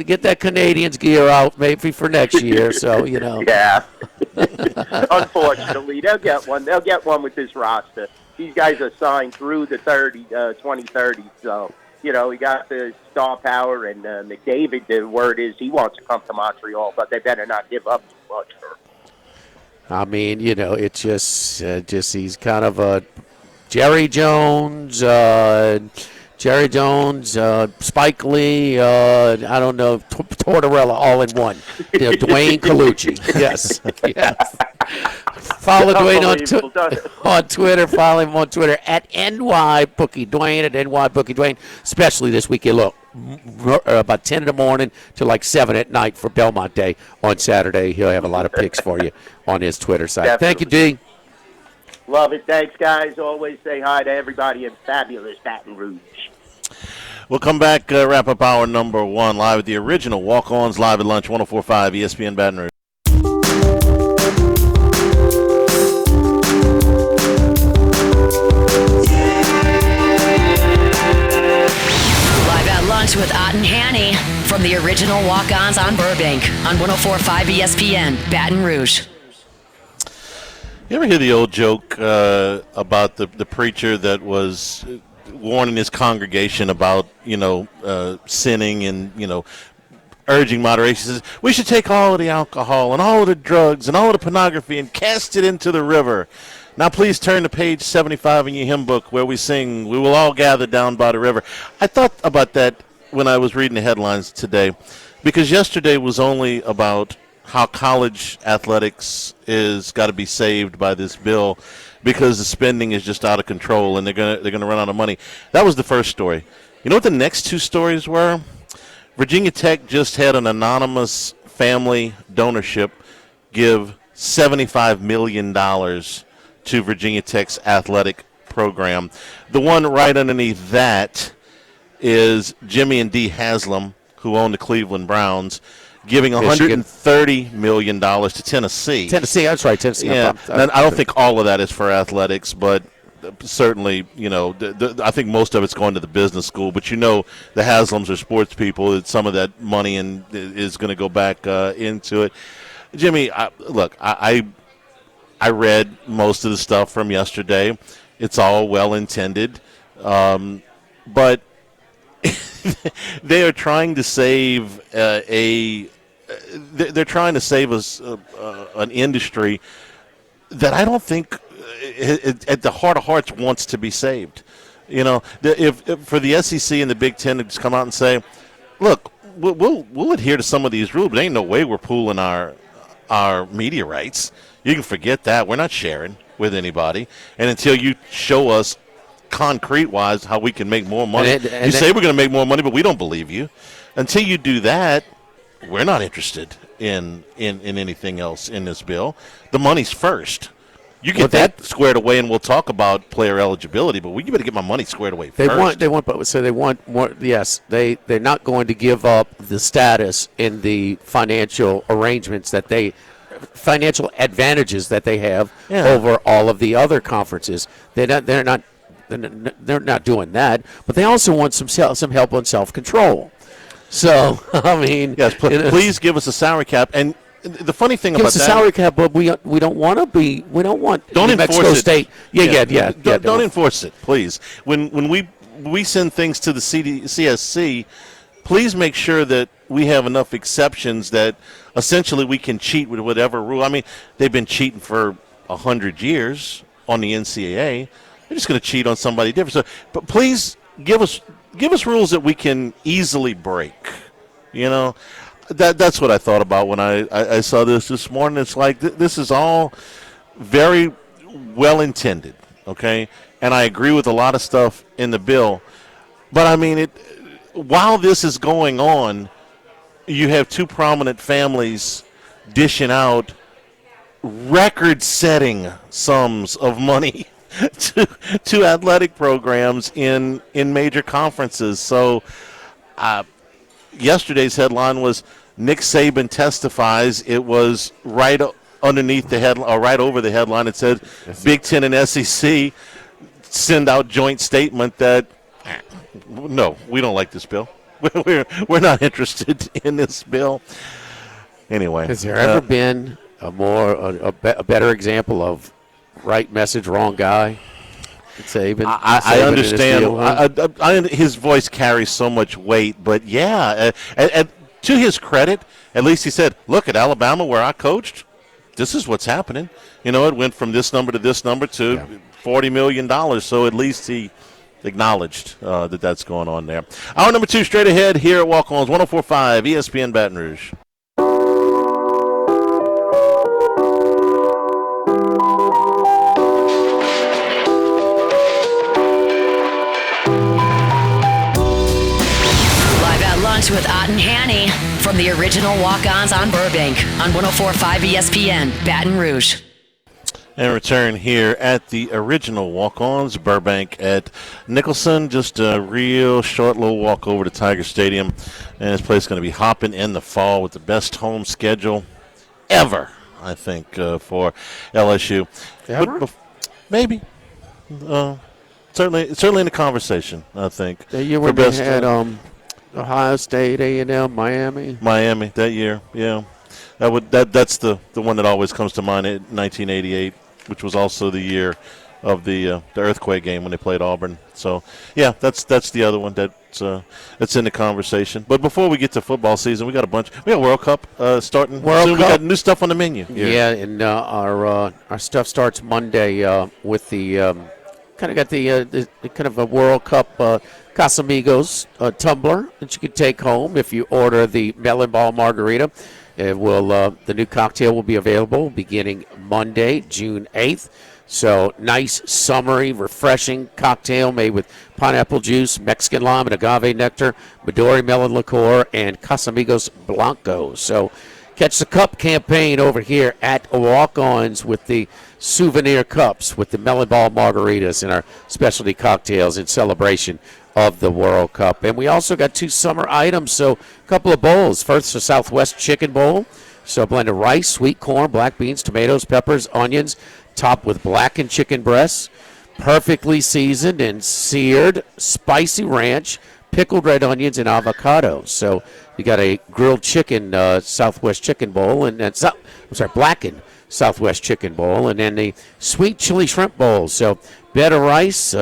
get that Canadians gear out maybe for next year. So Yeah. Unfortunately, they'll get one. They'll get one with this roster. These guys are signed through the 2030. So we got the star power, and McDavid. The word is he wants to come to Montreal, but they better not give up too much for him. I mean, it's just he's kind of a Jerry Jones, Spike Lee, I don't know, Tortorella all in one. Dwayne Colucci. Yes. Follow Dwayne on Twitter. Follow him on Twitter at NYBookie Dwayne, at NYBookie Dwayne. Especially this weekend. Look, about 10 in the morning to like 7 at night for Belmont Day on Saturday. He'll have a lot of picks for you on his Twitter site. Definitely. Thank you, D. Love it. Thanks, guys. Always say hi to everybody in fabulous Baton Rouge. We'll come back, wrap up hour number 1 live with the original Walk-Ons live at lunch, 104.5 ESPN Baton Rouge. Live at lunch with Ott and Hanny from the original Walk-Ons on Burbank on 104.5 ESPN Baton Rouge. You ever hear the old joke about the preacher that was warning his congregation about, sinning and, urging moderation? He says, we should take all of the alcohol and all of the drugs and all of the pornography and cast it into the river. Now please turn to page 75 in your hymn book where we sing, we will all gather down by the river. I thought about that when I was reading the headlines today, because yesterday was only about how college athletics is got to be saved by this bill because the spending is just out of control and they're gonna run out of money. That was the first story. You know what the next two stories were? Virginia Tech just had an anonymous family donorship give $75 million to Virginia Tech's athletic program. The one right underneath that is Jimmy and Dee Haslam, who own the Cleveland Browns, giving $130 million to Tennessee. Tennessee, that's right. Tennessee. Yeah, I don't think all of that is for athletics, but certainly, I think most of it's going to the business school. But the Haslams are sports people. That some of that money is going to go back into it. Jimmy, I read most of the stuff from yesterday. It's all well intended, but they are trying to save they're trying to save us an industry that I don't think at the heart of hearts wants to be saved. If for the SEC and the Big Ten to just come out and say, look, we'll adhere to some of these rules, but ain't no way we're pooling our media rights. You can forget that. We're not sharing with anybody. And until you show us concrete-wise how we can make more money. You say we're going to make more money, but we don't believe you. Until you do that, we're not interested in anything else in this bill. The money's first. You get that squared away, and we'll talk about player eligibility, but you better get my money squared away first. They want more. Yes, they're not going to give up the status in the financial arrangements financial advantages that they have over all of the other conferences. They're not doing that, but they also want some help on self-control. So, I mean, yes, please give us a salary cap. And the funny thing about that, give us a salary cap, but we don't want to be. We don't want New Mexico State. Don't enforce it, please. When we send things to the CSC, please make sure that we have enough exceptions that essentially we can cheat with whatever rule. I mean, they've been cheating for 100 years on the NCAA. They're just going to cheat on somebody different. So, but please give us rules that we can easily break. You know, that's what I thought about when I saw this morning. It's like this is all very well intended, okay? And I agree with a lot of stuff in the bill. But, I mean, while this is going on, you have two prominent families dishing out record-setting sums of money to athletic programs in major conferences. So yesterday's headline was Nick Saban testifies. It was right underneath the headline, or right over the headline. It said Big Ten and SEC send out joint statement that no, we don't like this bill. We're not interested in this bill. Anyway, has there ever been a better example of right message, wrong guy? Saban. I understand. His voice carries so much weight, but yeah, to his credit, at least he said, "Look, at Alabama, where I coached, this is what's happening." You know, it went from this number to this number to $40 million. So at least he acknowledged that's going on there. Hour number 2 straight ahead here at Walk-Ons, 104.5 ESPN Baton Rouge. With Ott and Hanny from the original Walk-Ons on Burbank on 104.5 ESPN, Baton Rouge. And return here at the original Walk-Ons, Burbank at Nicholson. Just a real short little walk over to Tiger Stadium. And this place is going to be hopping in the fall with the best home schedule ever, I think, for LSU. Ever? But maybe. Certainly in the conversation, I think. The year when they had Ohio State, A&M, Miami that year, yeah. That's the one that always comes to mind. 1988, which was also the year of the earthquake game when they played Auburn. So yeah, that's the other one that's in the conversation. But before we get to football season, we got World Cup starting. World Cup. We got new stuff on the menu. Yeah, and our stuff starts Monday with the kind of a World Cup Casamigos tumbler that you can take home if you order the melon ball margarita. The new cocktail will be available beginning Monday, June 8th. So nice, summery, refreshing cocktail made with pineapple juice, Mexican lime, and agave nectar, Midori melon liqueur, and Casamigos Blanco. So catch the cup campaign over here at Walk-Ons with the souvenir cups with the melon ball margaritas and our specialty cocktails in celebration of the World Cup. And we also got 2 summer items, so a couple of bowls. First, the Southwest Chicken Bowl. So a blend of rice, sweet corn, black beans, tomatoes, peppers, onions, topped with blackened chicken breasts, perfectly seasoned and seared, spicy ranch, pickled red onions, and avocado. So you got a grilled chicken Southwest Chicken Bowl, and blackened Southwest Chicken Bowl, and then the sweet chili shrimp bowl. So bed of rice,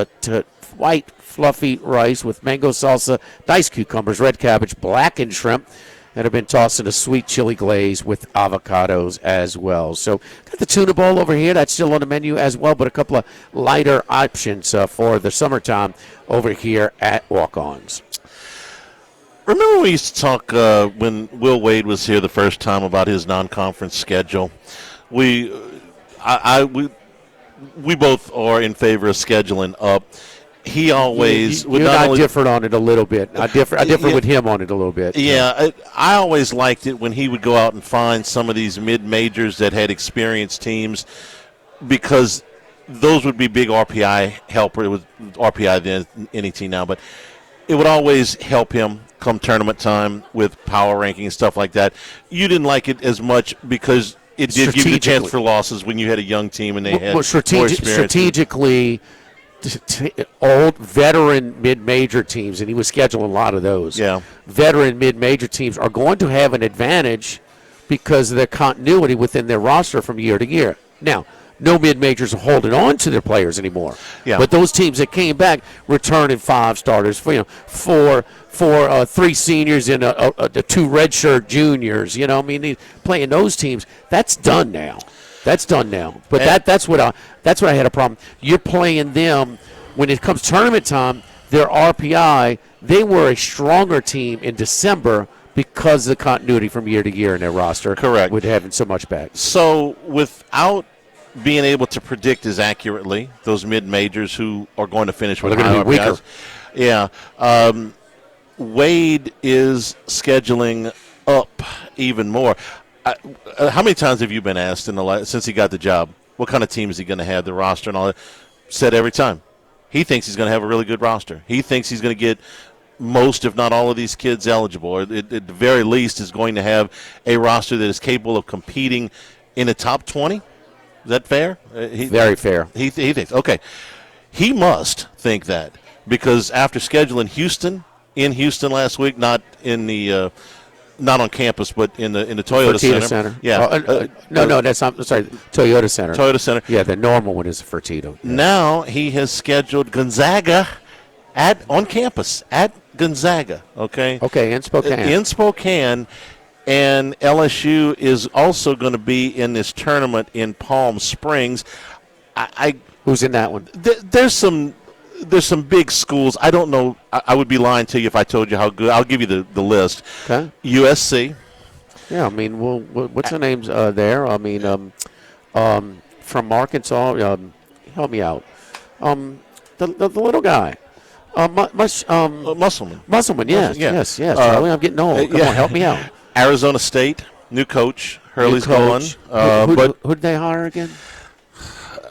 white fluffy rice with mango salsa, diced cucumbers, red cabbage, blackened shrimp that have been tossed in a sweet chili glaze with avocados as well. So got the tuna bowl over here. That's still on the menu as well, but a couple of lighter options for the summertime over here at Walk-Ons. Remember we used to talk when Will Wade was here the first time about his non-conference schedule? We both are in favor of scheduling up. He always different on it a little bit. I differ with him on it a little bit. Yeah, I always liked it when he would go out and find some of these mid-majors that had experienced teams, because those would be big RPI helper. It was RPI then, any team now, but it would always help him come tournament time with power ranking and stuff like that. You didn't like it as much because it did give you a chance for losses when you had a young team and they had more experience. Strategically, old veteran mid-major teams, and he was scheduling a lot of those. Yeah. Veteran mid-major teams are going to have an advantage because of their continuity within their roster from year to year. Now, no mid-majors are holding on to their players anymore. Yeah. But those teams that came back returning 5 starters, for 3 seniors and 2 redshirt juniors, playing those teams, that's done now. That's done now. But that's what I had a problem. You're playing them when it comes tournament time. Their RPI, they were a stronger team in December because of the continuity from year to year in their roster. Correct. With having so much back. So without being able to predict as accurately those mid-majors who are going to finish with high RPIs, weaker. Yeah. Wade is scheduling up even more. How many times have you been asked since he got the job, what kind of team is he going to have, the roster and all that? Said every time. He thinks he's going to have a really good roster. He thinks he's going to get most, if not all, of these kids eligible, or at the very least is going to have a roster that is capable of competing in the top 20. Is that fair? Very fair. He thinks. Okay. He must think that because after scheduling in Houston last week, not on campus, but in the Toyota Center. Yeah. No, that's not. Sorry, Toyota Center. Toyota Center. Yeah, the normal one is Fertitta. Yeah. Now he has scheduled Gonzaga on campus at Gonzaga. Okay. Okay, in Spokane. And LSU is also going to be in this tournament in Palm Springs. Who's in that one? There's some big schools. I don't know. I would be lying to you if I told you how good. I'll give you the list. Okay. USC. Yeah, I mean, well, what's the names there? I mean, from Arkansas. Help me out. The little guy. Musselman. Musselman. Yes. Charlie, I'm getting old. Come on, help me out. Arizona State, new coach. Hurley's gone. Who did they hire again?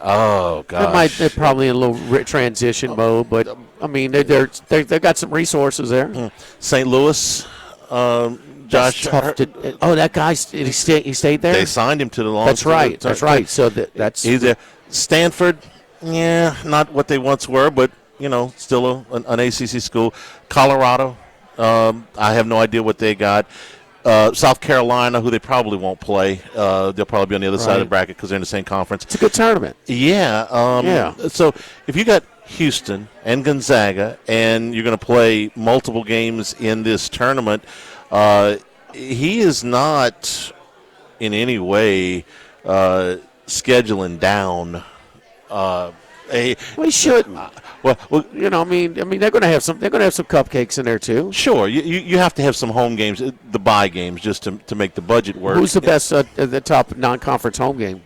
Oh gosh, they're probably in a little transition mode, but I mean they've got some resources there. St. Louis, Josh. That guy he stayed there. They signed him to the long. That's right. So he's there. Stanford, not what they once were, but still an ACC school. Colorado, I have no idea what they got. South Carolina, who they probably won't play. They'll probably be on the other side of the bracket because they're in the same conference. It's a good tournament. Yeah. So if you got Houston and Gonzaga and you're going to play multiple games in this tournament, he is not in any way scheduling down. He shouldn't. Well, I mean, they're going to have some. They're going to have some cupcakes in there too. Sure, you have to have some home games, the bye games, just to make the budget work. Who's the best, the top non-conference home game?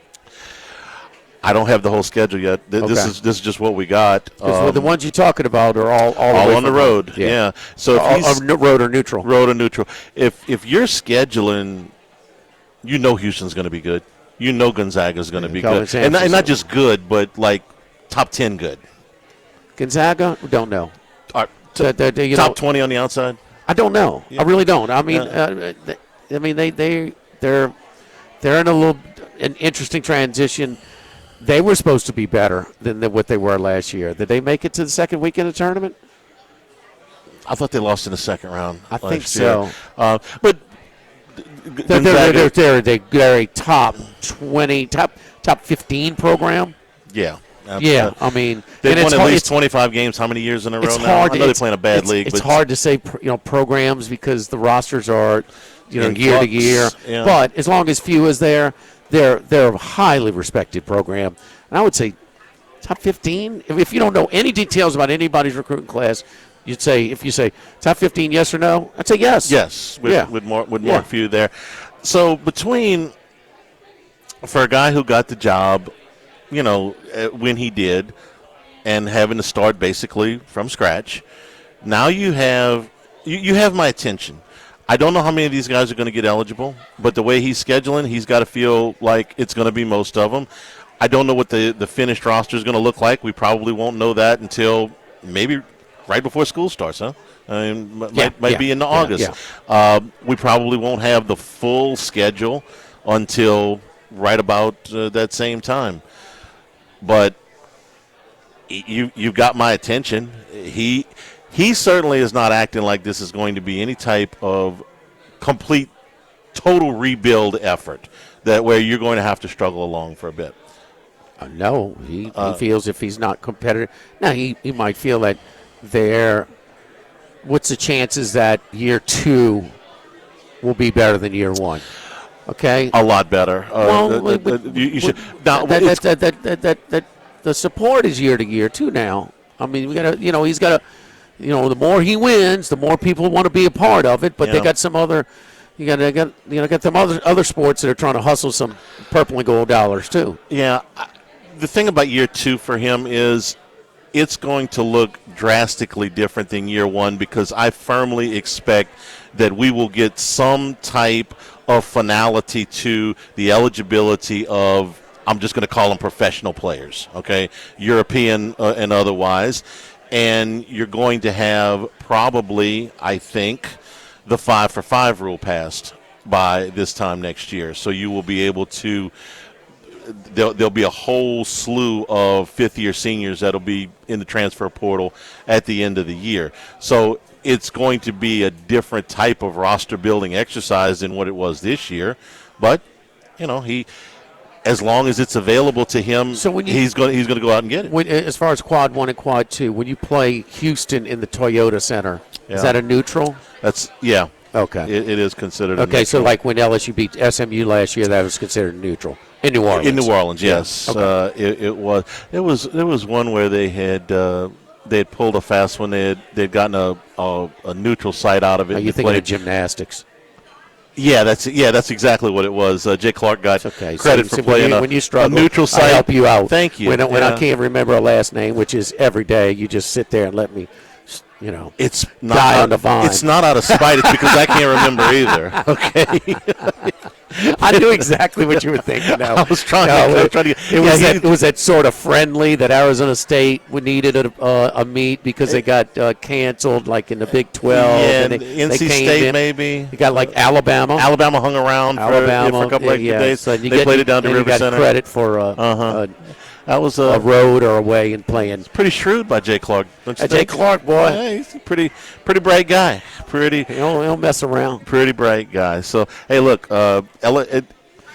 I don't have the whole schedule yet. This is just what we got. The ones you're talking about are all on the road. Yeah. So road or neutral. Road or neutral. If you're scheduling, Houston's going to be good. Gonzaga's going to be good, and not just good, but like top 10 good. Gonzaga, don't know. Top 20 on the outside. I don't know. Yeah. I really don't. I mean, they're in an interesting transition. They were supposed to be better than what they were last year. Did they make it to the second week of the tournament? I thought they lost in the second round. I think so. But they're a top 20, top 15 program. Yeah. Yeah, I mean, they've won at least 25 games. How many years in a row now? I know they're playing a bad league. It's hard to say, programs because the rosters are, year to year. Yeah. But as long as few is there, they're a highly respected program. And I would say top 15. If you don't know any details about anybody's recruiting class, if you say top 15, yes or no, I'd say yes. Yes, with more few there. So for a guy who got the job, when he did, and having to start basically from scratch, now you have my attention. I don't know how many of these guys are going to get eligible, but the way he's scheduling, he's got to feel like it's going to be most of them. I don't know what the finished roster is going to look like. We probably won't know that until maybe right before school starts, huh? I mean, might be in August. We probably won't have the full schedule until right about that same time. But you've got my attention. He certainly is not acting like this is going to be any type of complete, total rebuild effort where you're going to have to struggle along for a bit. No, he feels if he's not competitive. Now, he might feel that what's the chances that year two will be better than year one? Okay. A lot better. You should. Now, The support is year to year too. Now, I mean, we got to. He's got to. The more he wins, the more people want to be a part of it. But they got some other. You got to get some other sports that are trying to hustle some purple and gold dollars too. Yeah. The thing about year 2 for him is it's going to look drastically different than year 1 because I firmly expect that we will get some type of finality to the eligibility of, I'm just going to call them professional players, okay, European and otherwise. And you're going to have probably, I think, the 5-for-5 rule passed by this time next year. So you will be able to there'll be a whole slew of fifth-year seniors that'll be in the transfer portal at the end of the year. So it's going to be a different type of roster-building exercise than what it was this year. But, as long as it's available to him, he's going to go out and get it. As far as quad 1 and quad 2, when you play Houston in the Toyota Center, is that a neutral? Okay. It is considered. Okay, so like when LSU beat SMU last year, that was considered neutral in New Orleans. In New Orleans, yes. Okay. It was. There was one where they had pulled a fast one. They'd gotten a neutral site out of it. Are you thinking of gymnastics? Yeah, that's exactly what it was. Jay Clark got credit for playing when you struggle, a neutral site. I help you out. Thank you. When I can't remember a last name, which is every day, you just sit there and let me. It's not die on the vine. It's not out of spite. It's because I can't remember either. Okay. I knew exactly what you were thinking. Now. I was trying to. It was that sort of friendly that Arizona State needed a meet because they got canceled, like in the Big 12. Yeah, and NC State maybe. You got like Alabama. Alabama hung around for a couple extra days. So they played it down to River Center. You got credit for that was a road or away and playing. It's pretty shrewd by Jay Clark. Jay Clark, boy. Yeah, he's a pretty bright guy. He'll mess around. Pretty bright guy. So, hey, look, LSU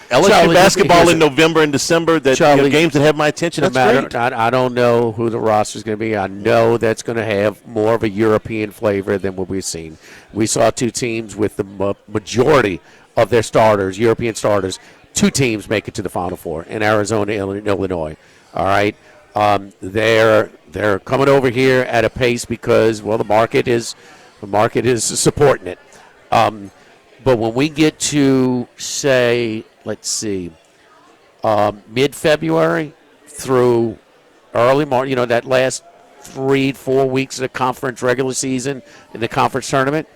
Charlie, basketball in November and December, games that have my attention, that's great. I don't know who the roster is going to be. I know that's going to have more of a European flavor than what we've seen. We saw two teams with the majority of their starters, European starters, two teams make it to the Final Four, in Arizona and Illinois. All right, they're coming over here at a pace because the market is supporting it. But when we get to say, let's see, mid-February through early March, that last 3-4 weeks of the conference regular season in the conference tournament,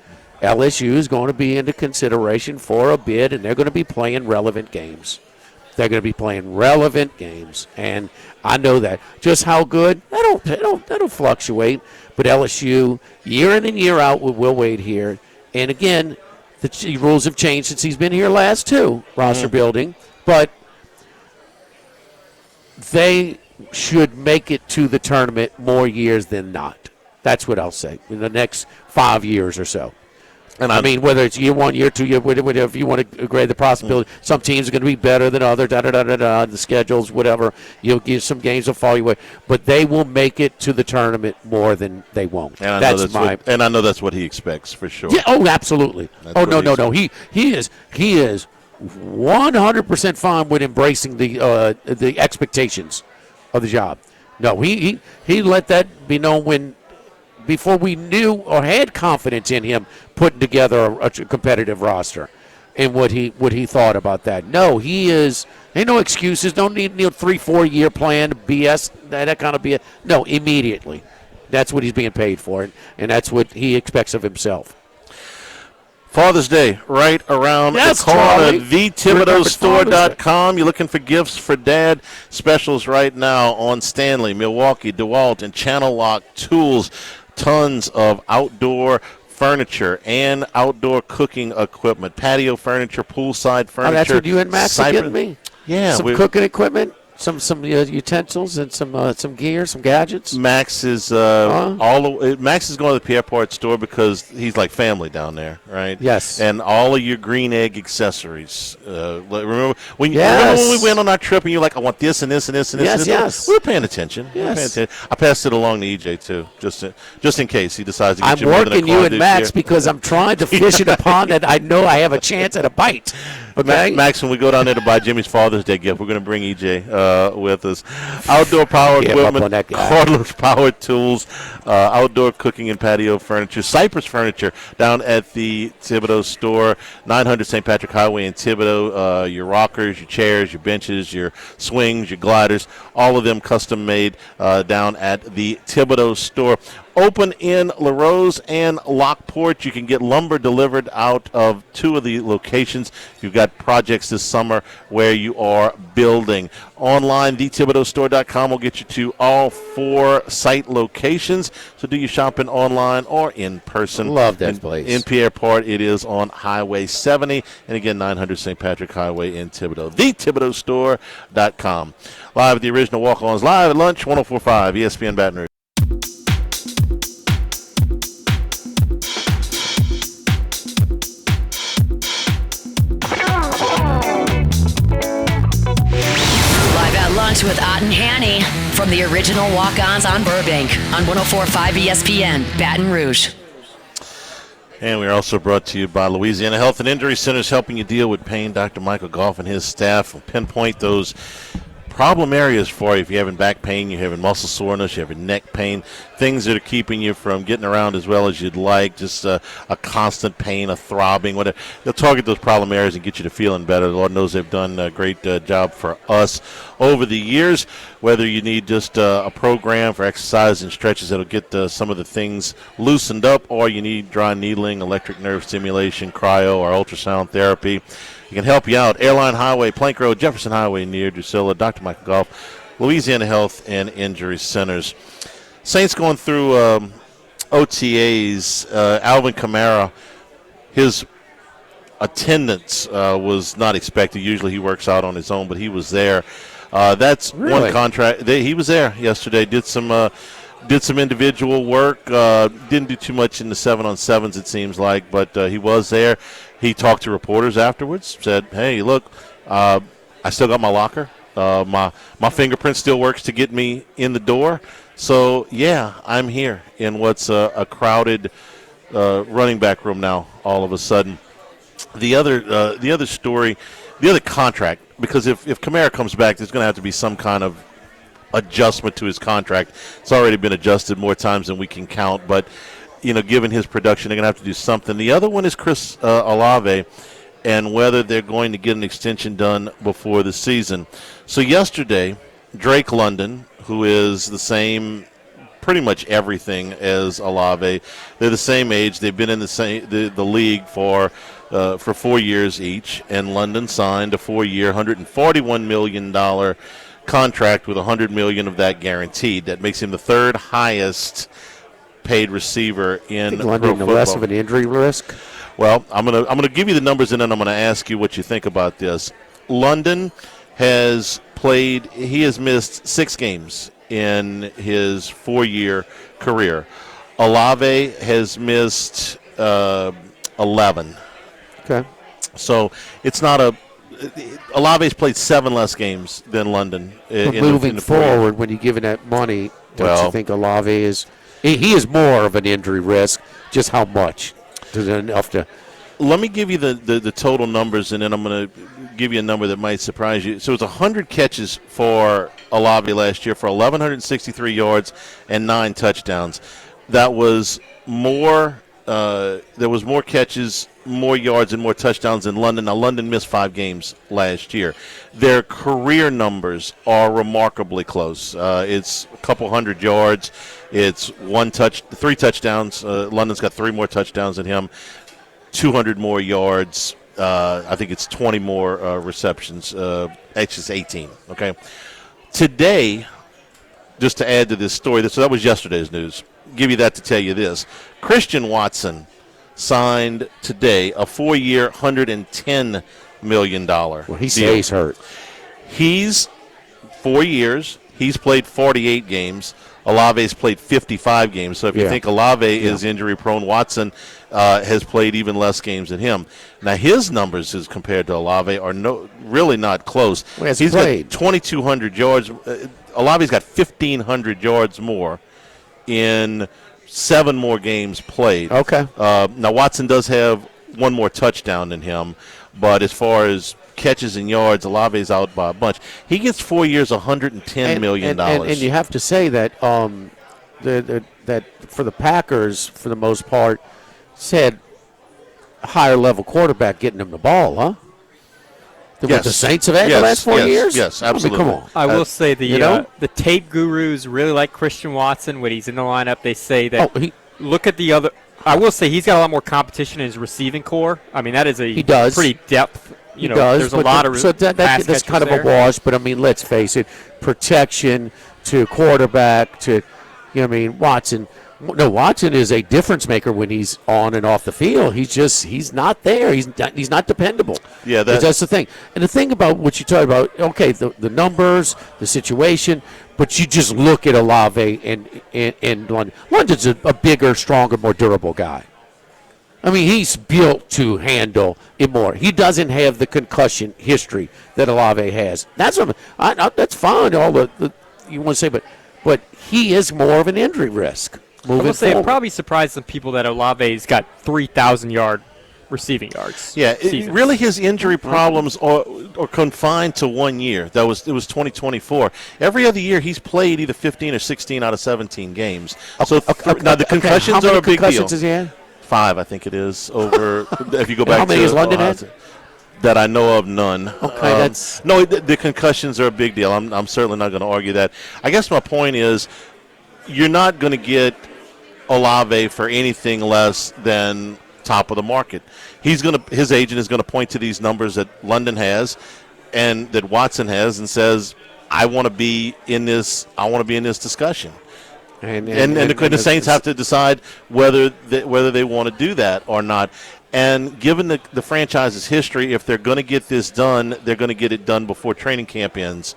LSU is going to be into consideration for a bid, and they're going to be playing relevant games. They're going to be playing relevant games, and I know that. Just how good, that'll fluctuate. But LSU, year in and year out with Will Wade here, and again, the rules have changed since he's been here last too, roster building, but they should make it to the tournament more years than not. That's what I'll say in the next 5 years or so. And I mean, whether it's year 1, year 2, year whatever you want to grade the possibility. Some teams are going to be better than others. The schedules, whatever. You'll give some games will fall your way, but they will make it to the tournament more than they won't. And I know that's what he expects for sure. Yeah. Oh, absolutely. No. He is 100% fine with embracing the expectations of the job. No, he let that be known before we knew or had confidence in him putting together a competitive roster and what he thought about that. No, ain't no excuses. Don't need 3-4 year plan, BS, that kind of BS. No, immediately. That's what he's being paid for, and that's what he expects of himself. Father's Day right around the corner. TheThibodeauStore.com. You're looking for gifts for Dad. Specials right now on Stanley, Milwaukee, DeWalt, and Channel Lock tools. Tons of outdoor furniture and outdoor cooking equipment, patio furniture, poolside furniture. Oh, that's what you and Max are giving me? Yeah. Some cooking equipment? Some utensils and some gear, some gadgets. Max is Max is going to the Pierpont store because he's like family down there, right? Yes. And all of your green egg accessories. Remember when we went on our trip and you're like, I want this and this and this and this. Yes, yes. We're paying attention. Yes. I passed it along to EJ too, just in case he decides to get I'm you more than a working car you and this Max year. because I'm trying to fish in a pond that I know I have a chance at a bite. Okay. Max, when we go down there to buy Jimmy's Father's Day gift, we're going to bring EJ with us. Outdoor power equipment, cordless power tools, outdoor cooking and patio furniture, Cypress Furniture down at the Thibodeau store, 900 St. Patrick Highway in Thibodeau. Your rockers, your chairs, your benches, your swings, your gliders, all of them custom made down at the Thibodeau store. Open in LaRose and Lockport. You can get lumber delivered out of 2 of the locations. You've got projects this summer where you are building. Online, thethibodeaustore.com will get you to all 4 site locations. So do your shopping online or in person. Love that place. In Pierre Part, it is on Highway 70. And again, 900 St. Patrick Highway in Thibodeau. thethibodeaustore.com. Live at the original Walk-Ons. Live at lunch, 104.5 ESPN Baton Rouge. With Ott and Hanny from the original Walk-Ons on Burbank on 104.5 ESPN, Baton Rouge. And we're also brought to you by Louisiana Health and Injury Centers, helping you deal with pain. Dr. Michael Goff and his staff will pinpoint those problem areas for you. If you're having back pain, you're having muscle soreness, you're having neck pain, things that are keeping you from getting around as well as you'd like, just a constant pain, a throbbing, whatever. They'll target those problem areas and get you to feeling better. The Lord knows they've done a great job for us over the years. Whether you need just a program for exercise and stretches that'll get some of the things loosened up, or you need dry needling, electric nerve stimulation, cryo, or ultrasound therapy, we can help you out. Airline Highway, Plank Road, Jefferson Highway near Drusilla. Dr. Michael Goff, Louisiana Health and Injury Centers. Saints going through OTAs. Alvin Kamara, his attendance was not expected. Usually he works out on his own, but he was there. That's really? One contract. He was there yesterday. Did some individual work. Didn't do too much in the 7-on-7s, it seems like, but he was there. He talked to reporters afterwards. Said, "Hey, look, I still got my locker. My fingerprint still works to get me in the door. So yeah, I'm here in what's a crowded running back room now. All of a sudden, the other story, the other contract. Because if Kamara comes back, there's going to have to be some kind of adjustment to his contract. It's already been adjusted more times than we can count, but given his production, they're going to have to do something. The other one is Chris Olave, and whether they're going to get an extension done before the season. So yesterday, Drake London, who is the same, pretty much everything as Olave, they're the same age. They've been in the league for 4 years each, and London signed a 4-year, $141 million contract with $100 million of that guaranteed. That makes him the 3rd highest paid receiver in pro London football. Less of an injury risk. Well, I'm gonna give you the numbers, and then I'm gonna ask you what you think about this. London has played. He has missed 6 games in his 4-year career. Olave has missed 11. Okay. So it's not Olave's played 7 less games than London. Moving forward, when you're giving that money, don't you think Olave is? He is more of an injury risk. Just how much? Is it enough to? Let me give you the total numbers, and then I'm going to give you a number that might surprise you. So it's 100 catches for Olave last year for 1,163 yards and 9 touchdowns. That was more. There was more catches, more yards, and more touchdowns in London. Now, London missed 5 games last year. Their career numbers are remarkably close. It's a couple hundred yards. It's 3 touchdowns. London's got 3 more touchdowns than him, 200 more yards. I think it's 20 more receptions. Actually, it's 18. Okay. Today, just to add to this story, so that was yesterday's news. Give you that to tell you this. Christian Watson signed today a 4-year, $110 million Well, he deal. stays hurt. He's 4 years. He's played 48 games. Olave's played 55 games. So if you think Olave is injury-prone, Watson has played even less games than him. Now, his numbers as compared to Olave are really not close. Well, he's played. got 2,200 yards. Olave's got 1,500 yards more in 7 more games played. Okay. Now, Watson does have one more touchdown than him. But as far as catches and yards, Olave's out by a bunch. He gets 4 years, $110 million. And you have to say that that for the Packers, for the most part, said higher level quarterback getting them the ball, huh? What the Saints have had the last 4 years? Yes, absolutely. I mean, come on. I will say the tape gurus really like Christian Watson when he's in the lineup. They say that look at the other. I will say he's got a lot more competition in his receiving core. I mean, that is a pretty depth. There's a lot of that's kind of a wash. But I mean, let's face it: protection to quarterback to, Watson. No, Watson is a difference maker when he's on and off the field. He's not there. He's not dependable. Yeah, that's the thing. And the thing about what you talk about, okay, the numbers, the situation, but you just look at Olave and London. London's a bigger, stronger, more durable guy. I mean, he's built to handle it more. He doesn't have the concussion history that Olave has. That's fine. All the you want to say, but he is more of an injury risk. I will say it probably surprised some people that Olave's got 3,000-yard receiving yards. Yeah, really his injury problems are confined to 1 year. It was 2024. Every other year he's played either 15 or 16 out of 17 games. Now the concussions are a big deal. How many concussions has he had? 5, I think it is. Over if you go back. How many has London had? That I know of, none. Okay, the concussions are a big deal. I'm certainly not going to argue that. I guess my point is, you're not going to get Olave for anything less than top of the market. His agent is going to point to these numbers that London has and that Watson has and says, I want to be in this discussion. And the Saints have to decide whether they want to do that or not. And given the franchise's history, if they're going to get this done, they're going to get it done before training camp ends.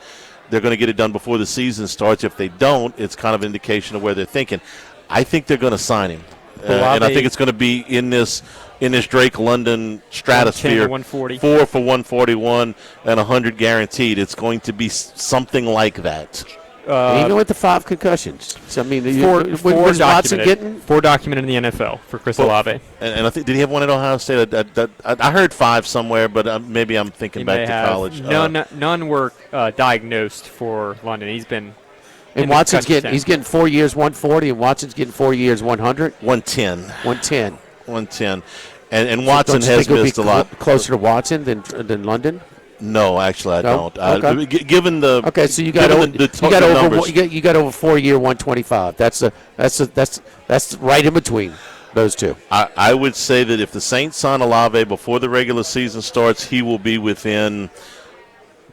They're going to get it done before the season starts. If they don't, it's kind of an indication of where they're thinking. I think they're going to sign him, and I think it's going to be in this Drake London stratosphere. 140. 4 for 141 and 100 guaranteed. It's going to be something like that. Even with the 5 concussions. So, I mean, four documented in the NFL for Chris Olave. And I think, did he have one at Ohio State? I heard 5 somewhere, but maybe I'm thinking back to college. None were diagnosed for London. He's been. And Watson's getting 4 years, 140, and Watson's getting 4 years, 100? 110. And Watson has missed a lot. Closer to Watson than London? No, actually, I don't. Okay. Given the so you got over 4 year 125. That's right in between those two. I would say that if the Saints sign Olave before the regular season starts, he will be within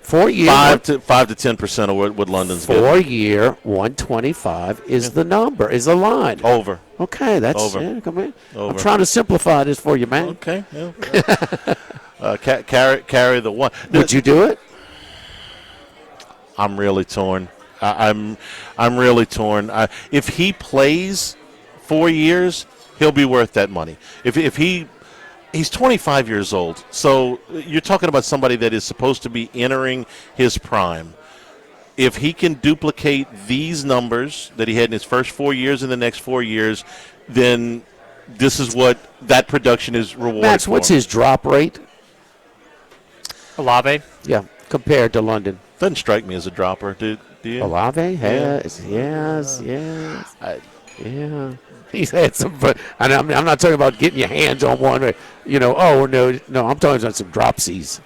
4 years 5 to 10% of what London's getting. 4 year 125 is the number, is the line. Over. Okay, that's over. Yeah, come in. Over. I'm trying to simplify this for you, man. Okay. Yeah. Carry the one. Would you do it? I'm really torn. I'm really torn. If he plays 4 years, he'll be worth that money. If he's 25 years old, so you're talking about somebody that is supposed to be entering his prime. If he can duplicate these numbers that he had in his first 4 years in the next 4 years, then this is what that production is rewarded Max, for. what's his drop rate? Olave? Yeah, compared to London. Doesn't strike me as a dropper, do you? Olave has, yes. Yeah. He's had some, and I'm not talking about getting your hands on one, or, no, I'm talking about some dropsies.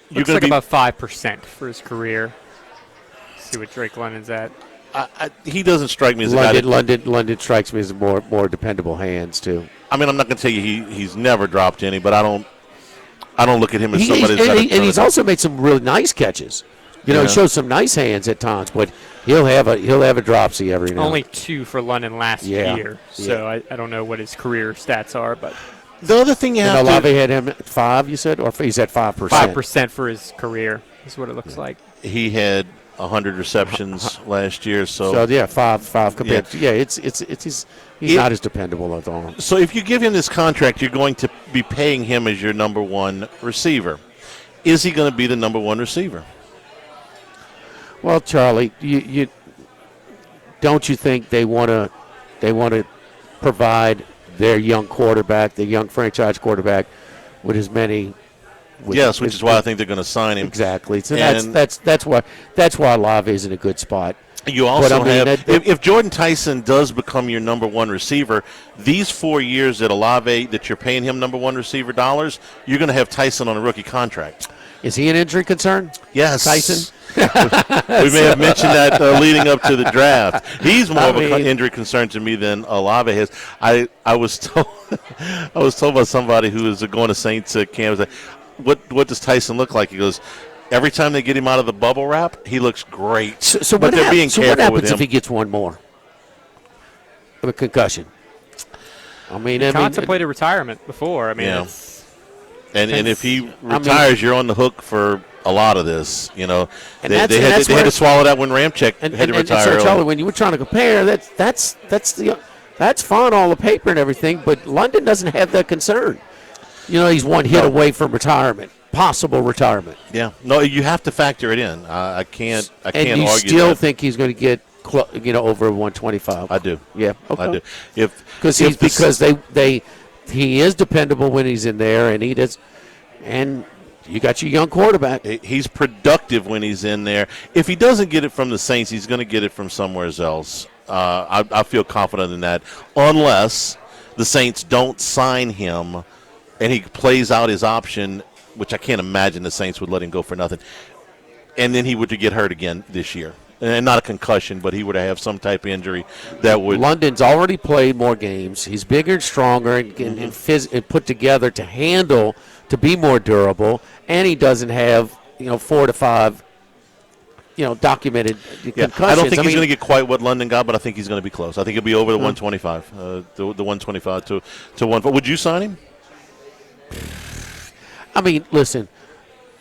Looks like about 5% for his career. See what Drake London's at. He doesn't strike me as a guy that, London strikes me as more dependable hands too. I mean, I'm not going to tell you he's never dropped any, but I don't look at him as somebody and he's also made some really nice catches. He shows some nice hands at times, but he'll have a dropsy every now. Only 2 for London last year, so I don't know what his career stats are, but the other thing you have Olave had him at 5, you said, or he's at 5%. 5% for his career is what it looks like. He had 100 receptions last year, so 5 compared. He's not as dependable as all. So if you give him this contract, you're going to be paying him as your number 1 receiver. Is he going to be the number 1 receiver? Well, Charlie, you don't you think they want to provide their young quarterback, their young franchise quarterback, with as many. Yes, which is why I think they're going to sign him. Exactly. So that's why Olave is in a good spot. You also if Jordan Tyson does become your number one receiver, these 4 years that Olave, that you're paying him number one receiver dollars, you're going to have Tyson on a rookie contract. Is he an injury concern? Yes. Tyson? We may have mentioned that leading up to the draft. He's more of an injury concern to me than Olave is. I was told by somebody who is going to Saints camp, what does Tyson look like? He goes, every time they get him out of the bubble wrap, he looks great. So but they're being careful what happens with him. if he gets one more? A concussion. He contemplated retirement before. And if he retires, you're on the hook for a lot of this. You know, and they had to swallow that when Ramczyk had to retire. And so, Charlie, when you were trying to compare, that's fine, all the paper and everything, but London doesn't have that concern. You know, he's one hit away from retirement, possible retirement. Yeah, no, you have to factor it in. I can't argue that. And you still think he's going to get over 125? I do. Yeah, okay. I do. Because he is dependable when he's in there, and he does. And you got your young quarterback. He's productive when he's in there. If he doesn't get it from the Saints, he's going to get it from somewhere else. I feel confident in that, unless the Saints don't sign him and he plays out his option, which I can't imagine the Saints would let him go for nothing. And then he would get hurt again this year. And not a concussion, but he would have some type of injury that would. London's already played more games. He's bigger and stronger and put together to be more durable. And he doesn't have 4 to 5 documented concussions. I don't think he's going to get quite what London got, but I think he's going to be close. I think he'll be over the 125, the 125 to 1. Would you sign him? Listen,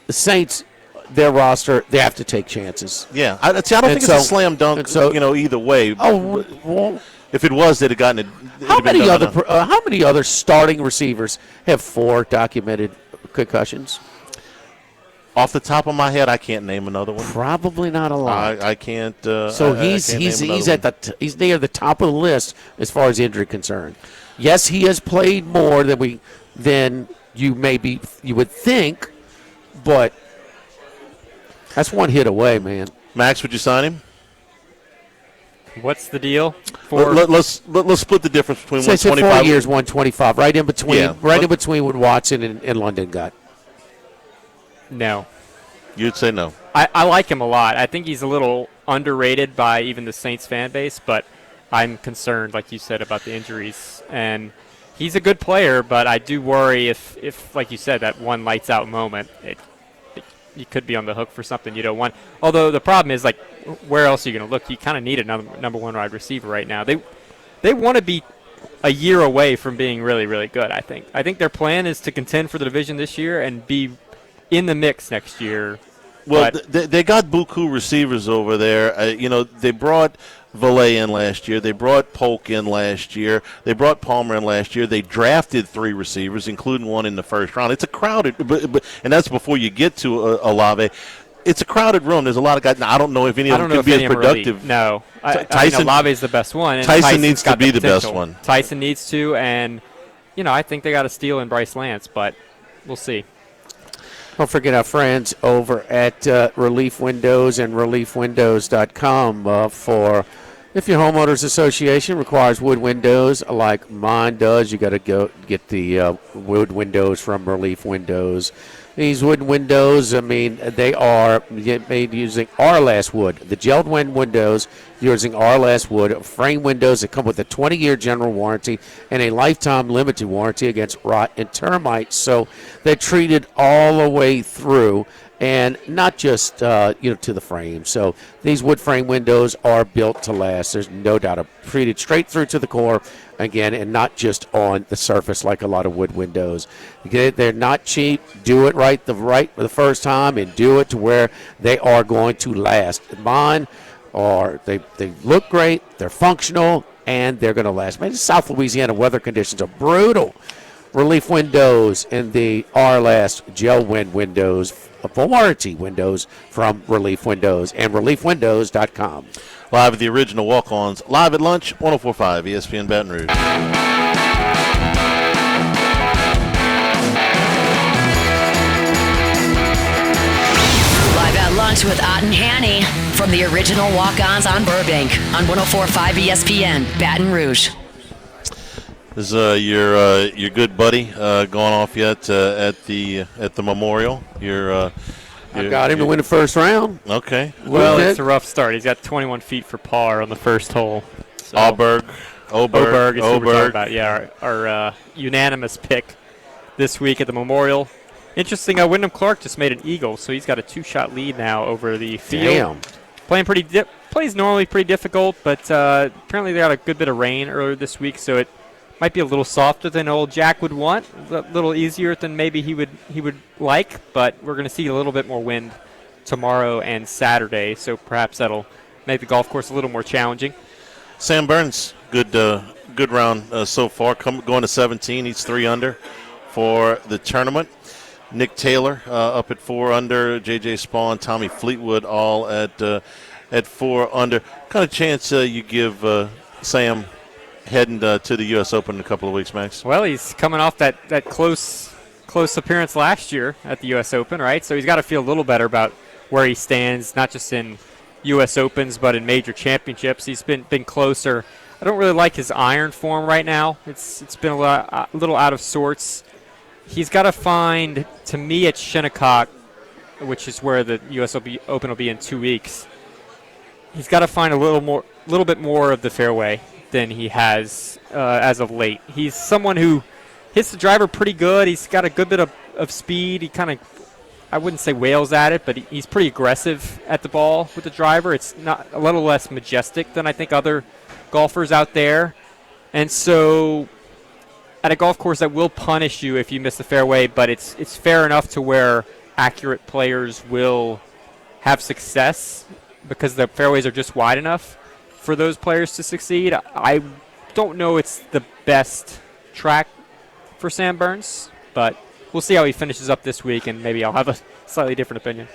the Saints, their roster, they have to take chances. Yeah, I don't think it's a slam dunk. Either way. Oh, well, if it was, they'd have gotten it. How many other starting receivers have 4 documented concussions? Off the top of my head, I can't name another one. Probably not a lot. I can't. He's near the top of the list as far as injury concerned. Yes, he has played more than you would think, but that's one hit away, man. Max, would you sign him? What's the deal? Let's split the difference between 125. 4 years, 125, right in between. In between what Watson and London got. No. You'd say no. I like him a lot. I think he's a little underrated by even the Saints fan base, but I'm concerned, like you said, about the injuries. And he's a good player, but I do worry if like you said, that one lights out moment, you could be on the hook for something you don't want. Although the problem is, where else are you going to look? You kind of need another number one wide receiver right now. They want to be a year away from being really, really good, I think. I think their plan is to contend for the division this year and be in the mix next year. Well, they got buku receivers over there. They brought Valet in last year. They brought Polk in last year. They brought Palmer in last year. They drafted 3 receivers, including one in the first round. It's a crowded, and that's before you get to Olave. It's a crowded room. There's a lot of guys. Now, I don't know if any of them can be as productive. No. Olave is the best one. And Tyson needs to be the best one. Tyson needs to, and, I think they got a steal in Bryce Lance, but we'll see. Don't forget our friends over at Relief Windows and ReliefWindows.com for if your homeowners association requires wood windows like mine does, you got to go get the wood windows from Relief Windows. These wooden windows, they are made using R-Last wood. The gelled windows using R-Last wood, frame windows that come with a 20-year general warranty and a lifetime limited warranty against rot and termites. So they're treated all the way through, and not just to the frame. So these wood frame windows are built to last. There's no doubt. Treated straight through to the core again, and not just on the surface like a lot of wood windows. They're not cheap. Do it right the first time, and do it to where they are going to last. Mine are they look great. They're functional, and they're going to last. Man, South Louisiana weather conditions are brutal. Relief Windows and the R-Last gel wind windows, warranty windows from Relief Windows and ReliefWindows.com. Live at the original walk-ons, live at lunch, 104.5 ESPN Baton Rouge. Sports with Ott and Hanny from the original Walk-Ons on Burbank on 104.5 ESPN, Baton Rouge. Is your good buddy going off yet at the memorial? I got him to win the first round. Okay. Well, it's a rough start. He's got 21 feet for par on the first hole. So Oberg is who we're talking about. Yeah, our unanimous pick this week at the memorial. Interesting, Wyndham Clark just made an eagle, so he's got a 2-shot lead now over the field. Damn. Plays normally pretty difficult, but apparently they got a good bit of rain earlier this week, so it might be a little softer than old Jack would want, a little easier than maybe he would like, but we're going to see a little bit more wind tomorrow and Saturday, so perhaps that'll make the golf course a little more challenging. Sam Burns, good round so far. Going to 17, he's 3 under for the tournament. Nick Taylor up at 4 under. J.J. Spawn, Tommy Fleetwood all at 4 under. What kind of chance you give Sam heading to the U.S. Open in a couple of weeks, Max? Well, he's coming off that close appearance last year at the U.S. Open, right? So he's got to feel a little better about where he stands, not just in U.S. Opens but in major championships. He's been closer. I don't really like his iron form right now. It's been a little out of sorts. He's got to find, to me, at Shinnecock, which is where the U.S. Open will be in 2 weeks. He's got to find a little bit more of the fairway than he has as of late. He's someone who hits the driver pretty good. He's got a good bit of speed. He kind of, I wouldn't say wails at it, but he's pretty aggressive at the ball with the driver. It's not a little less majestic than I think other golfers out there. And so at a golf course that will punish you if you miss the fairway, but it's fair enough to where accurate players will have success because the fairways are just wide enough for those players to succeed. I don't know it's the best track for Sam Burns, but we'll see how he finishes up this week, and maybe I'll have a slightly different opinion.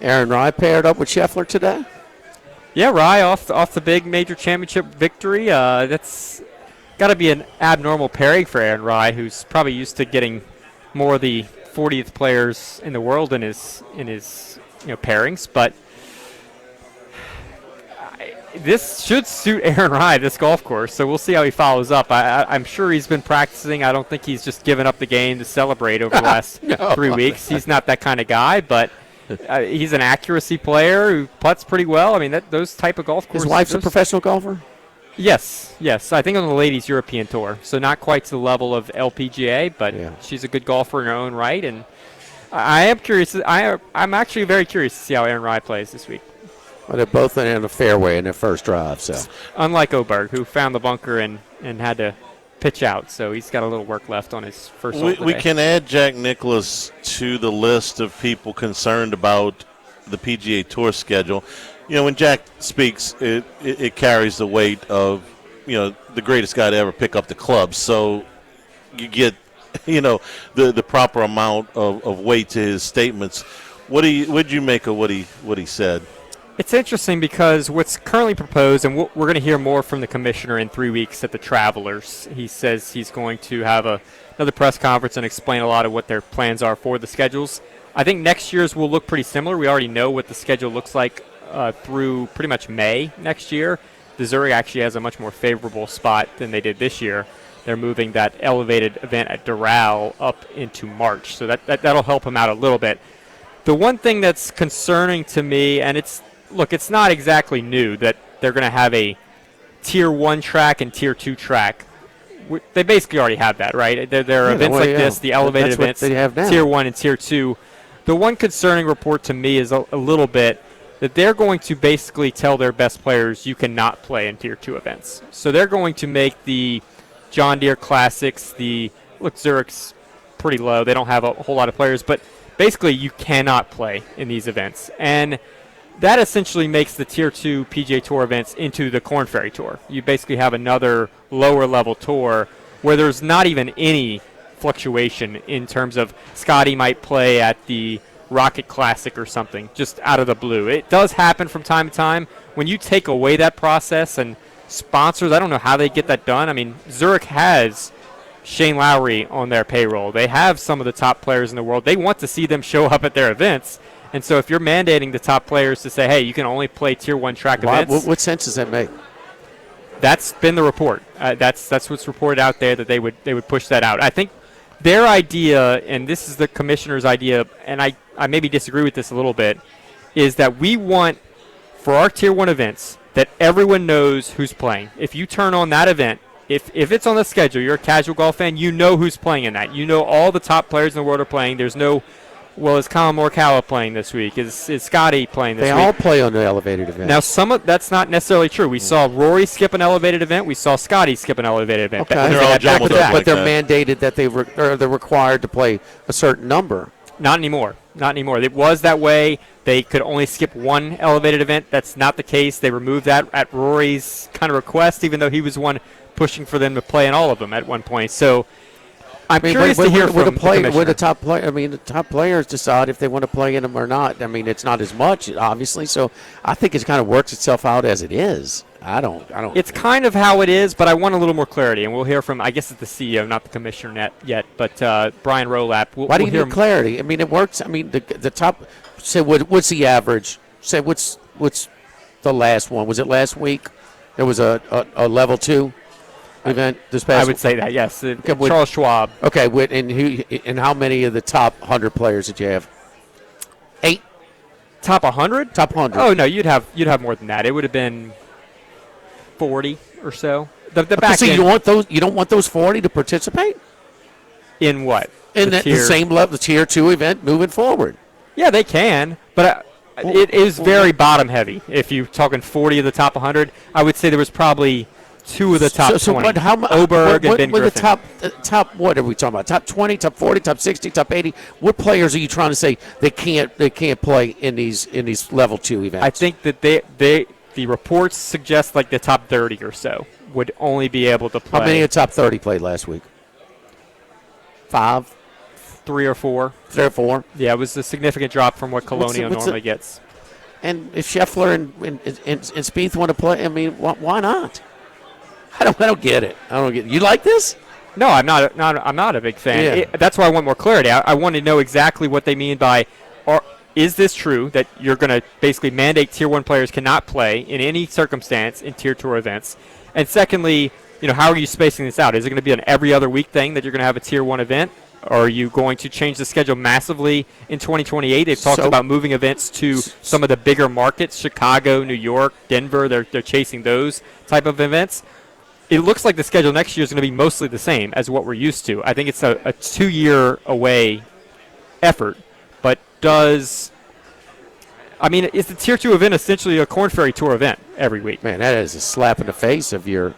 Aaron Rai paired up with Scheffler today? Yeah, Rai off the big major championship victory. That's got to be an abnormal pairing for Aaron Rai, who's probably used to getting more of the 40th players in the world in his pairings. But this should suit Aaron Rai, this golf course. So we'll see how he follows up. I'm sure he's been practicing. I don't think he's just given up the game to celebrate over the last 3 weeks. He's not that kind of guy, but he's an accuracy player who putts pretty well. I mean, those type of golf courses. His wife's a professional golfer? Yes. I think on the ladies' European tour, so not quite to the level of LPGA, but she's a good golfer in her own right. And I am curious. I'm actually very curious to see how Aaron Rai plays this week. Well, they're both in the fairway in their first drive. So unlike Oberg, who found the bunker and had to pitch out, so he's got a little work left on his first hole today. We can add Jack Nicklaus to the list of people concerned about the PGA Tour schedule. When Jack speaks, it carries the weight of, the greatest guy to ever pick up the club. So you get, the proper amount of weight to his statements. What'd you make of what he said? It's interesting because what's currently proposed, and we're going to hear more from the commissioner in 3 weeks at the Travelers. He says he's going to have another press conference and explain a lot of what their plans are for the schedules. I think next year's will look pretty similar. We already know what the schedule looks like through pretty much May next year. The Zurich actually has a much more favorable spot than they did this year. They're moving that elevated event at Doral up into March, so that'll help them out a little bit. The one thing that's concerning to me, and it's not exactly new that they're going to have a Tier 1 track and Tier 2 track. They basically already have that, right? There are events like this, the elevated events, they have now. Tier 1 and Tier 2. The one concerning report to me is a little bit that they're going to basically tell their best players you cannot play in Tier 2 events. So they're going to make the John Deere Classics, Zurich's pretty low. They don't have a whole lot of players, but basically you cannot play in these events. And that essentially makes the Tier 2 PGA Tour events into the Korn Ferry Tour. You basically have another lower-level tour where there's not even any fluctuation in terms of Scotty might play at the Rocket Classic or something, just out of the blue. It does happen from time to time. When you take away that process, and sponsors, I don't know how they get that done. I mean, Zurich has Shane Lowry on their payroll. They have some of the top players in the world. They want to see them show up at their events. And so if you're mandating the top players to say, hey, you can only play Tier 1 track events. What sense does that make? That's been the report. That's what's reported out there, that they would push that out. I think their idea, and this is the commissioner's idea, and I maybe disagree with this a little bit, is that we want, for our Tier 1 events, that everyone knows who's playing. If you turn on that event, if it's on the schedule, you're a casual golf fan, you know who's playing in that. You know all the top players in the world are playing. There's no, well, is Colin Morikawa playing this week? Is Scotty playing this week? They all play on the elevated event. Now, that's not necessarily true. We saw Rory skip an elevated event. We saw Scotty skip an elevated event. Okay. But they're mandated that they're required to play a certain number. Not anymore. It was that way. They could only skip one elevated event. That's not the case. They removed that at Rory's kind of request, even though he was one pushing for them to play in all of them at one point. So I'm curious to hear from the commissioner. Would the top player, the top players decide if they want to play in them or not. I mean, it's not as much, obviously. So I think it kind of works itself out as it is. I don't. It's kind of how it is, but I want a little more clarity, and we'll hear from, I guess it's the CEO, not the commissioner yet, but Brian Rolap. Why do you need clarity? I mean, it works. I mean, the top. Say what's the average? Say what's the last one? Was it last week? There was a level 2 event this past. I would say that, yes. Charles Schwab. Okay, and how many of the top 100 players did you have? 8. Top 100? Top 100. Oh no, you'd have more than that. It would have been 40 or so. The back so end. You don't want those 40 to participate in what? In the same level, the Tier 2 event moving forward. Yeah, they can, but it is very bottom heavy. If you're talking 40 of the top 100, I would say there was probably 2 of the top 20. But Oberg and Ben Griffin. The top, what are we talking about? Top 20, top 40, top 60, top 80? What players are you trying to say they can't play in these level 2 events? I think that the reports suggest like the top 30 or so would only be able to play. How many of the top 30 played last week? 5? 3 or 4. 3 or 4? Yeah, it was a significant drop from what Colonial normally gets. And if Scheffler and Spieth want to play, I mean, why not? I don't get it. You like this? No, I'm not a big fan. Yeah. That's why I want more clarity. I want to know exactly what they mean by, is this true that you're going to basically mandate Tier 1 players cannot play in any circumstance in Tier 2 events? And secondly, how are you spacing this out? Is it going to be an every other week thing that you're going to have a Tier 1 event? Or are you going to change the schedule massively in 2028? They've talked about moving events to some of the bigger markets, Chicago, New York, Denver. They're chasing those type of events. It looks like the schedule next year is going to be mostly the same as what we're used to. I think it's a 2-year away effort. But is the Tier 2 event essentially a Korn Ferry Tour event every week? Man, that is a slap in the face of your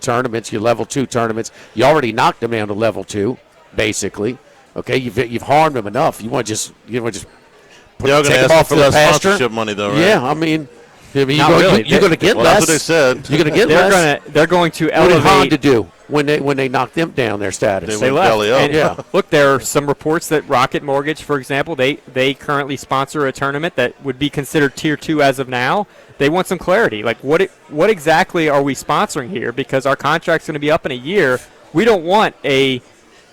tournaments, your level 2 tournaments. You already knocked them down to level 2, basically. Okay, you've harmed them enough. You want to just they're going to ask off for the less pasture? sponsorship money, though, right? Yeah, I mean you're going to get less. That's what they said. You're going to get less. They're going to elevate. What did Honda do when they knocked them down their status? They left. Belly up. And, look, there are some reports that Rocket Mortgage, for example, they currently sponsor a tournament that would be considered Tier 2 as of now. They want some clarity. Like, what exactly are we sponsoring here? Because our contract's going to be up in a year. We don't want a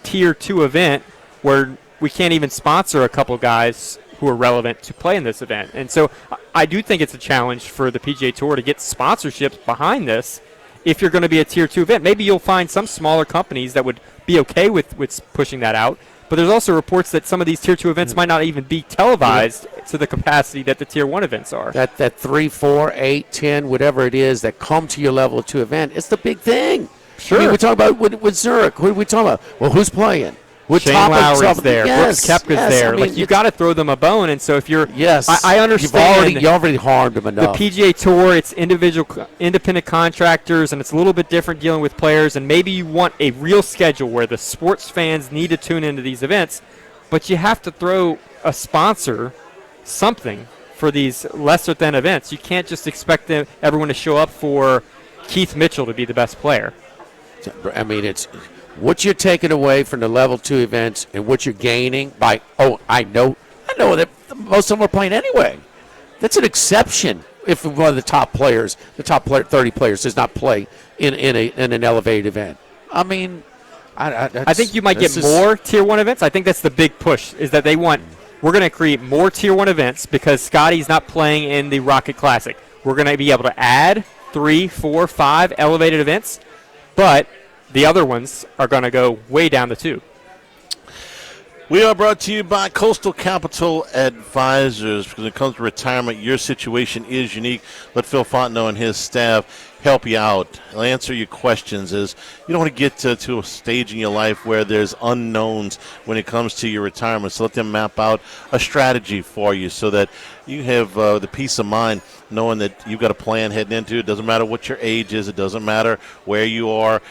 Tier 2 event where we can't even sponsor a couple guys who are relevant to play in this event. And so I do think it's a challenge for the PGA Tour to get sponsorships behind this if you're going to be a Tier 2 event. Maybe you'll find some smaller companies that would be okay with pushing that out. But there's also reports that some of these Tier 2 events might not even be televised to the capacity that the Tier 1 events are. That 3, 4, 8, 10, whatever it is that come to your level 2 event, it's the big thing. Sure. I mean, we talk about with Zurich. What are we talking about? Well, who's playing? Shane Lowry's there. Brooks Koepka's there. You've got to throw them a bone. And so if you're – I understand. You already harmed them enough. The PGA Tour, it's independent contractors, and it's a little bit different dealing with players. And maybe you want a real schedule where the sports fans need to tune into these events, but you have to throw a sponsor something for these lesser-than events. You can't just expect everyone to show up for Keith Mitchell to be the best player. I mean, it's – what you're taking away from the level 2 events and what you're gaining by, I know that most of them are playing anyway. That's an exception if one of the top players, the top 30 players, does not play in an elevated event. I mean, I think you might get more Tier 1 events. I think that's the big push, is that they want we're going to create more Tier 1 events because Scotty's not playing in the Rocket Classic. We're going to be able to add 3, 4, 5 elevated events, but the other ones are going to go way down the tube. We are brought to you by Coastal Capital Advisors. Because when it comes to retirement, your situation is unique. Let Phil Fontenot and his staff help you out. They'll answer your questions. As you don't want to get to a stage in your life where there's unknowns when it comes to your retirement. So let them map out a strategy for you so that you have the peace of mind knowing that you've got a plan heading into it. It doesn't matter what your age is. It doesn't matter where you are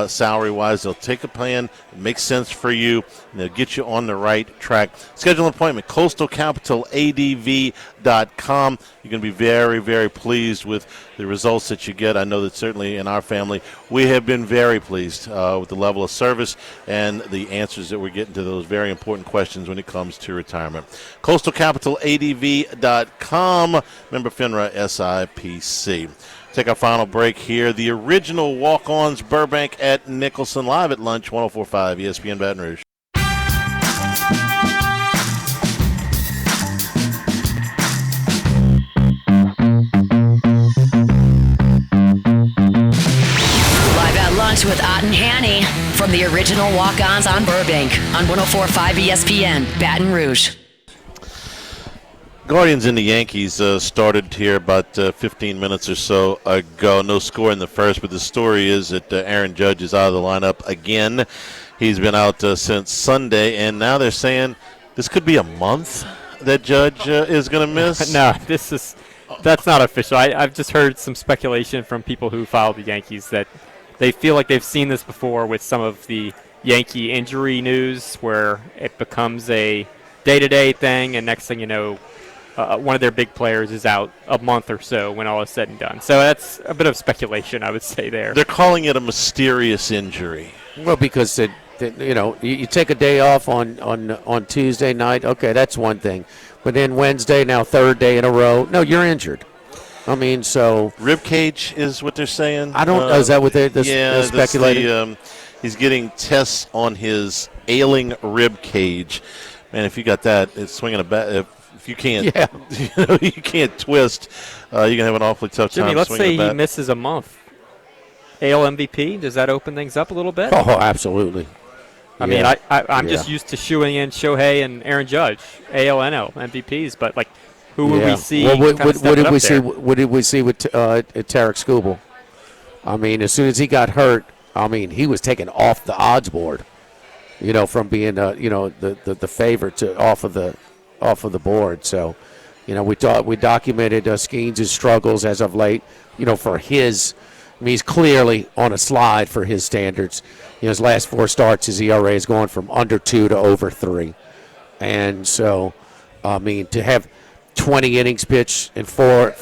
salary-wise. They'll take a plan, it makes sense for you, and they'll get you on the right track. Schedule an appointment, coastalcapitaladv.com. You're going to be very, very pleased with the results that you get. I know that certainly in our family, we have been very pleased with the level of service and the answers that we're getting to those very important questions when it comes to retirement. coastalcapitaladv.com. Member FINRA SIPC. Take our final break here. The original walk-ons, Burbank at Nicholson, live at lunch, 104.5 ESPN Baton Rouge. Live at lunch with Ott and Hanny from the original walk-ons on Burbank on 104.5 ESPN Baton Rouge. Guardians and the Yankees started here about 15 minutes or so ago. No score in the first, but the story is that Aaron Judge is out of the lineup again. He's been out since Sunday, and now they're saying this could be a month that Judge is going to miss. No, that's not official. I've just heard some speculation from people who follow the Yankees that they feel like they've seen this before with some of the Yankee injury news where it becomes a day-to-day thing, and next thing you know, one of their big players is out a month or so when all is said and done. So that's a bit of speculation, I would say there. They're calling it a mysterious injury. Well, because you take a day off on Tuesday night, okay, that's one thing. But then Wednesday, now third day in a row, no, you're injured. I mean, so rib cage is what they're saying. I don't. Is that what they're speculating? He's getting tests on his ailing rib cage. Man, if you got that, it's swinging a bat. If you can't, you can't twist. You're gonna have an awfully tough time. Jimmy, let's say he misses a month. AL MVP, does that open things up a little bit? Oh, absolutely. I mean, I'm just used to shooing in Shohei and Aaron Judge, AL, NL MVPs, but like, who would we see? Well, what did we see? What did we see with Tarek Skubal? I mean, as soon as he got hurt, I mean, he was taken off the odds board. From being the favorite to off of the board. So, we documented Skeens' struggles as of late. For his, he's clearly on a slide for his standards. His last 4 starts, his ERA is going from under 2 to over 3, and so, to have 20 innings pitched in four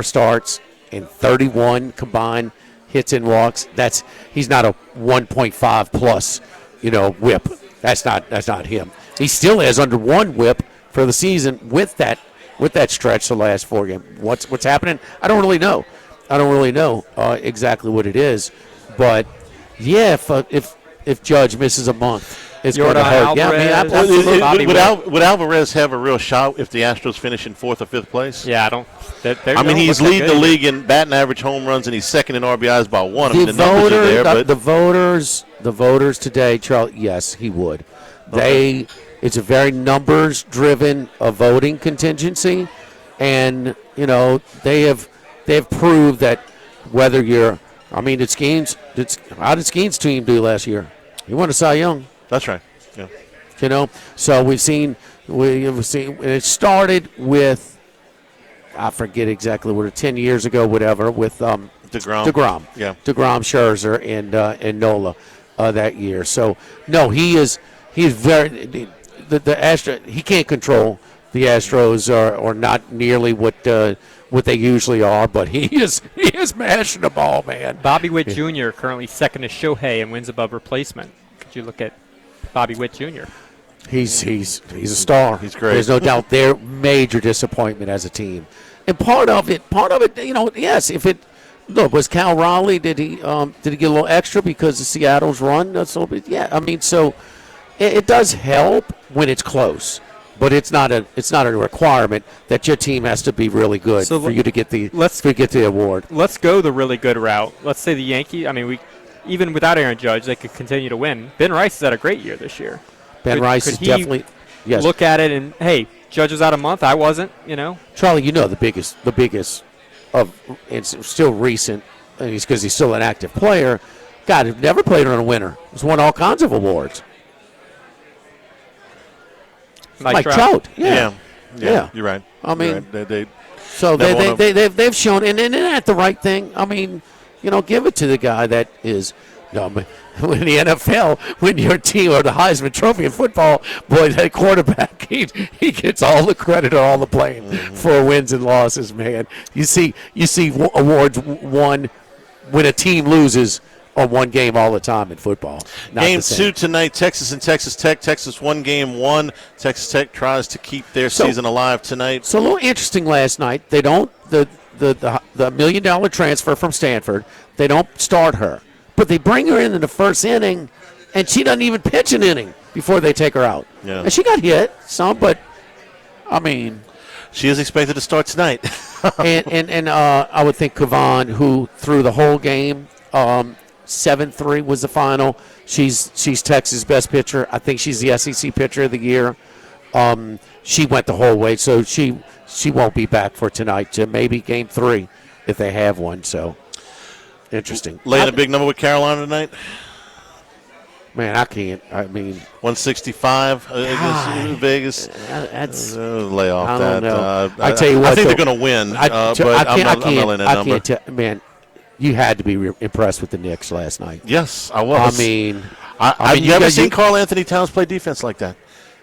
starts and 31 combined hits and walks. He's not a 1.5 plus, whip. That's not him. He still has under 1 whip for the season with that stretch the last 4 games. What's happening? I don't really know. Exactly what it is, but yeah, if Judge misses a month, it's going to hurt. Alvarez, would Alvarez have a real shot if the Astros finish in 4th or 5th place? Yeah, I don't. He's leading the league in batting average, home runs, and he's second in RBIs by 1. The voters today, Charles. Yes, he would. Okay. It's a very numbers-driven voting contingency, and they have proved that whether you're. I mean, how did Skeens' team do last year? He won a Cy Young. That's right. Yeah. So we've seen. It started with, I forget exactly what, 10 years ago, whatever, with DeGrom. Yeah. DeGrom, Scherzer, and Nola that year. So no, he's very the Astros. He can't control the Astros are not nearly what they usually are, but he is mashing the ball, man. Bobby Witt Jr. currently second to Shohei and wins above replacement. Could you look at Bobby Witt Jr.? He's a star. He's great. There's no doubt they're major disappointment as a team. And part of it, yes, was Cal Raleigh, did he get a little extra because of Seattle's run? That's a little bit, yeah. I mean, so it does help when it's close. But it's not a requirement that your team has to be really good for you to get the award. Let's go the really good route. Let's say the Yankees. I mean, even without Aaron Judge, they could continue to win. Ben Rice has had a great year this year. Ben Rice is definitely. Yes. Look at it and hey, Judge was out a month. I wasn't. Charlie, the biggest of it's still recent. Because he's still an active player. God, he's never played on a winner. He's won all kinds of awards. Mike Trout. Yeah, you're right. I mean, they've shown, and that's the right thing. I mean, give it to the guy that is. No, when the NFL, when your team or the Heisman Trophy in football, boy, that quarterback, he gets all the credit or all the blame for wins and losses, man. You see awards won when a team loses on one game all the time in football. Game 2 tonight, Texas and Texas Tech. Texas won game 1. Texas Tech tries to keep their season alive tonight. So a little interesting last night. They don't the $1 million transfer from Stanford. They don't start her, but they bring her in the first inning, and she doesn't even pitch an inning before they take her out. Yeah. And she got hit some, but I mean. She is expected to start tonight. and I would think Kavan, who threw the whole game, 7-3 was the final. She's Texas' best pitcher. I think she's the SEC pitcher of the year. She went the whole way, so she won't be back for tonight. To maybe game 3 if they have one. So interesting. Laying a big number with Carolina tonight. Man, I can't. I mean, 165 against Vegas. That's lay off I that. Don't know. I tell you what, I think they're going to win, but I'm not laying that number. Man, you had to be impressed with the Knicks last night. Yes, I was. I mean, I've never seen Karl Anthony Towns play defense like that.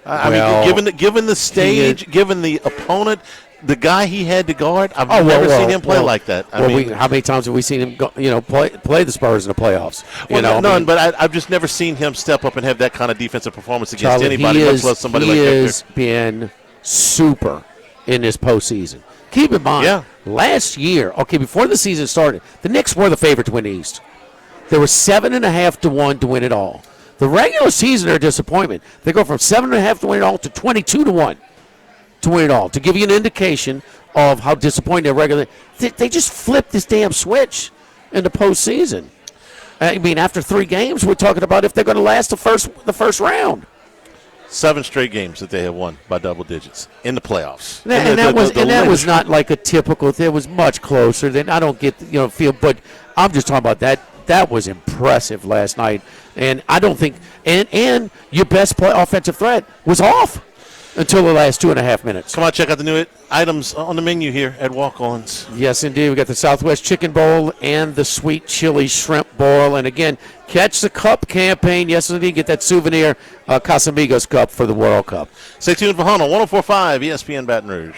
I mean, given the stage, given the opponent, the guy he had to guard, I've never seen him play like that. How many times have we seen him play the Spurs in the playoffs? None, but I've just never seen him step up and have that kind of defensive performance against anybody, much less somebody like Victor. He has been super in this postseason. Keep in mind, last year, before the season started, the Knicks were the favorite to win the East. They were 7.5 to 1 to win it all. The regular season, they're a disappointment. They go from 7.5 to win it all to 22 to 1 to win it all. To give you an indication of how disappointing they're regular, they just flipped this damn switch in the postseason. I mean, after 3 games, we're talking about if they're going to last the first round. 7 straight games that they have won by double digits in the playoffs. That was not like a typical. It was much closer than I don't get feel, but I'm just talking about that. That was impressive last night, and I don't think and your best offensive threat was off until the last 2.5 minutes. Come on, check out the new items on the menu here at Walk-Ons. Yes, indeed. We got the Southwest Chicken Bowl and the Sweet Chili Shrimp Bowl. And again, catch the Cup campaign. Yes, indeed. Get that souvenir Casamigos Cup for the World Cup. Stay tuned for Hunnell, 104.5 ESPN Baton Rouge.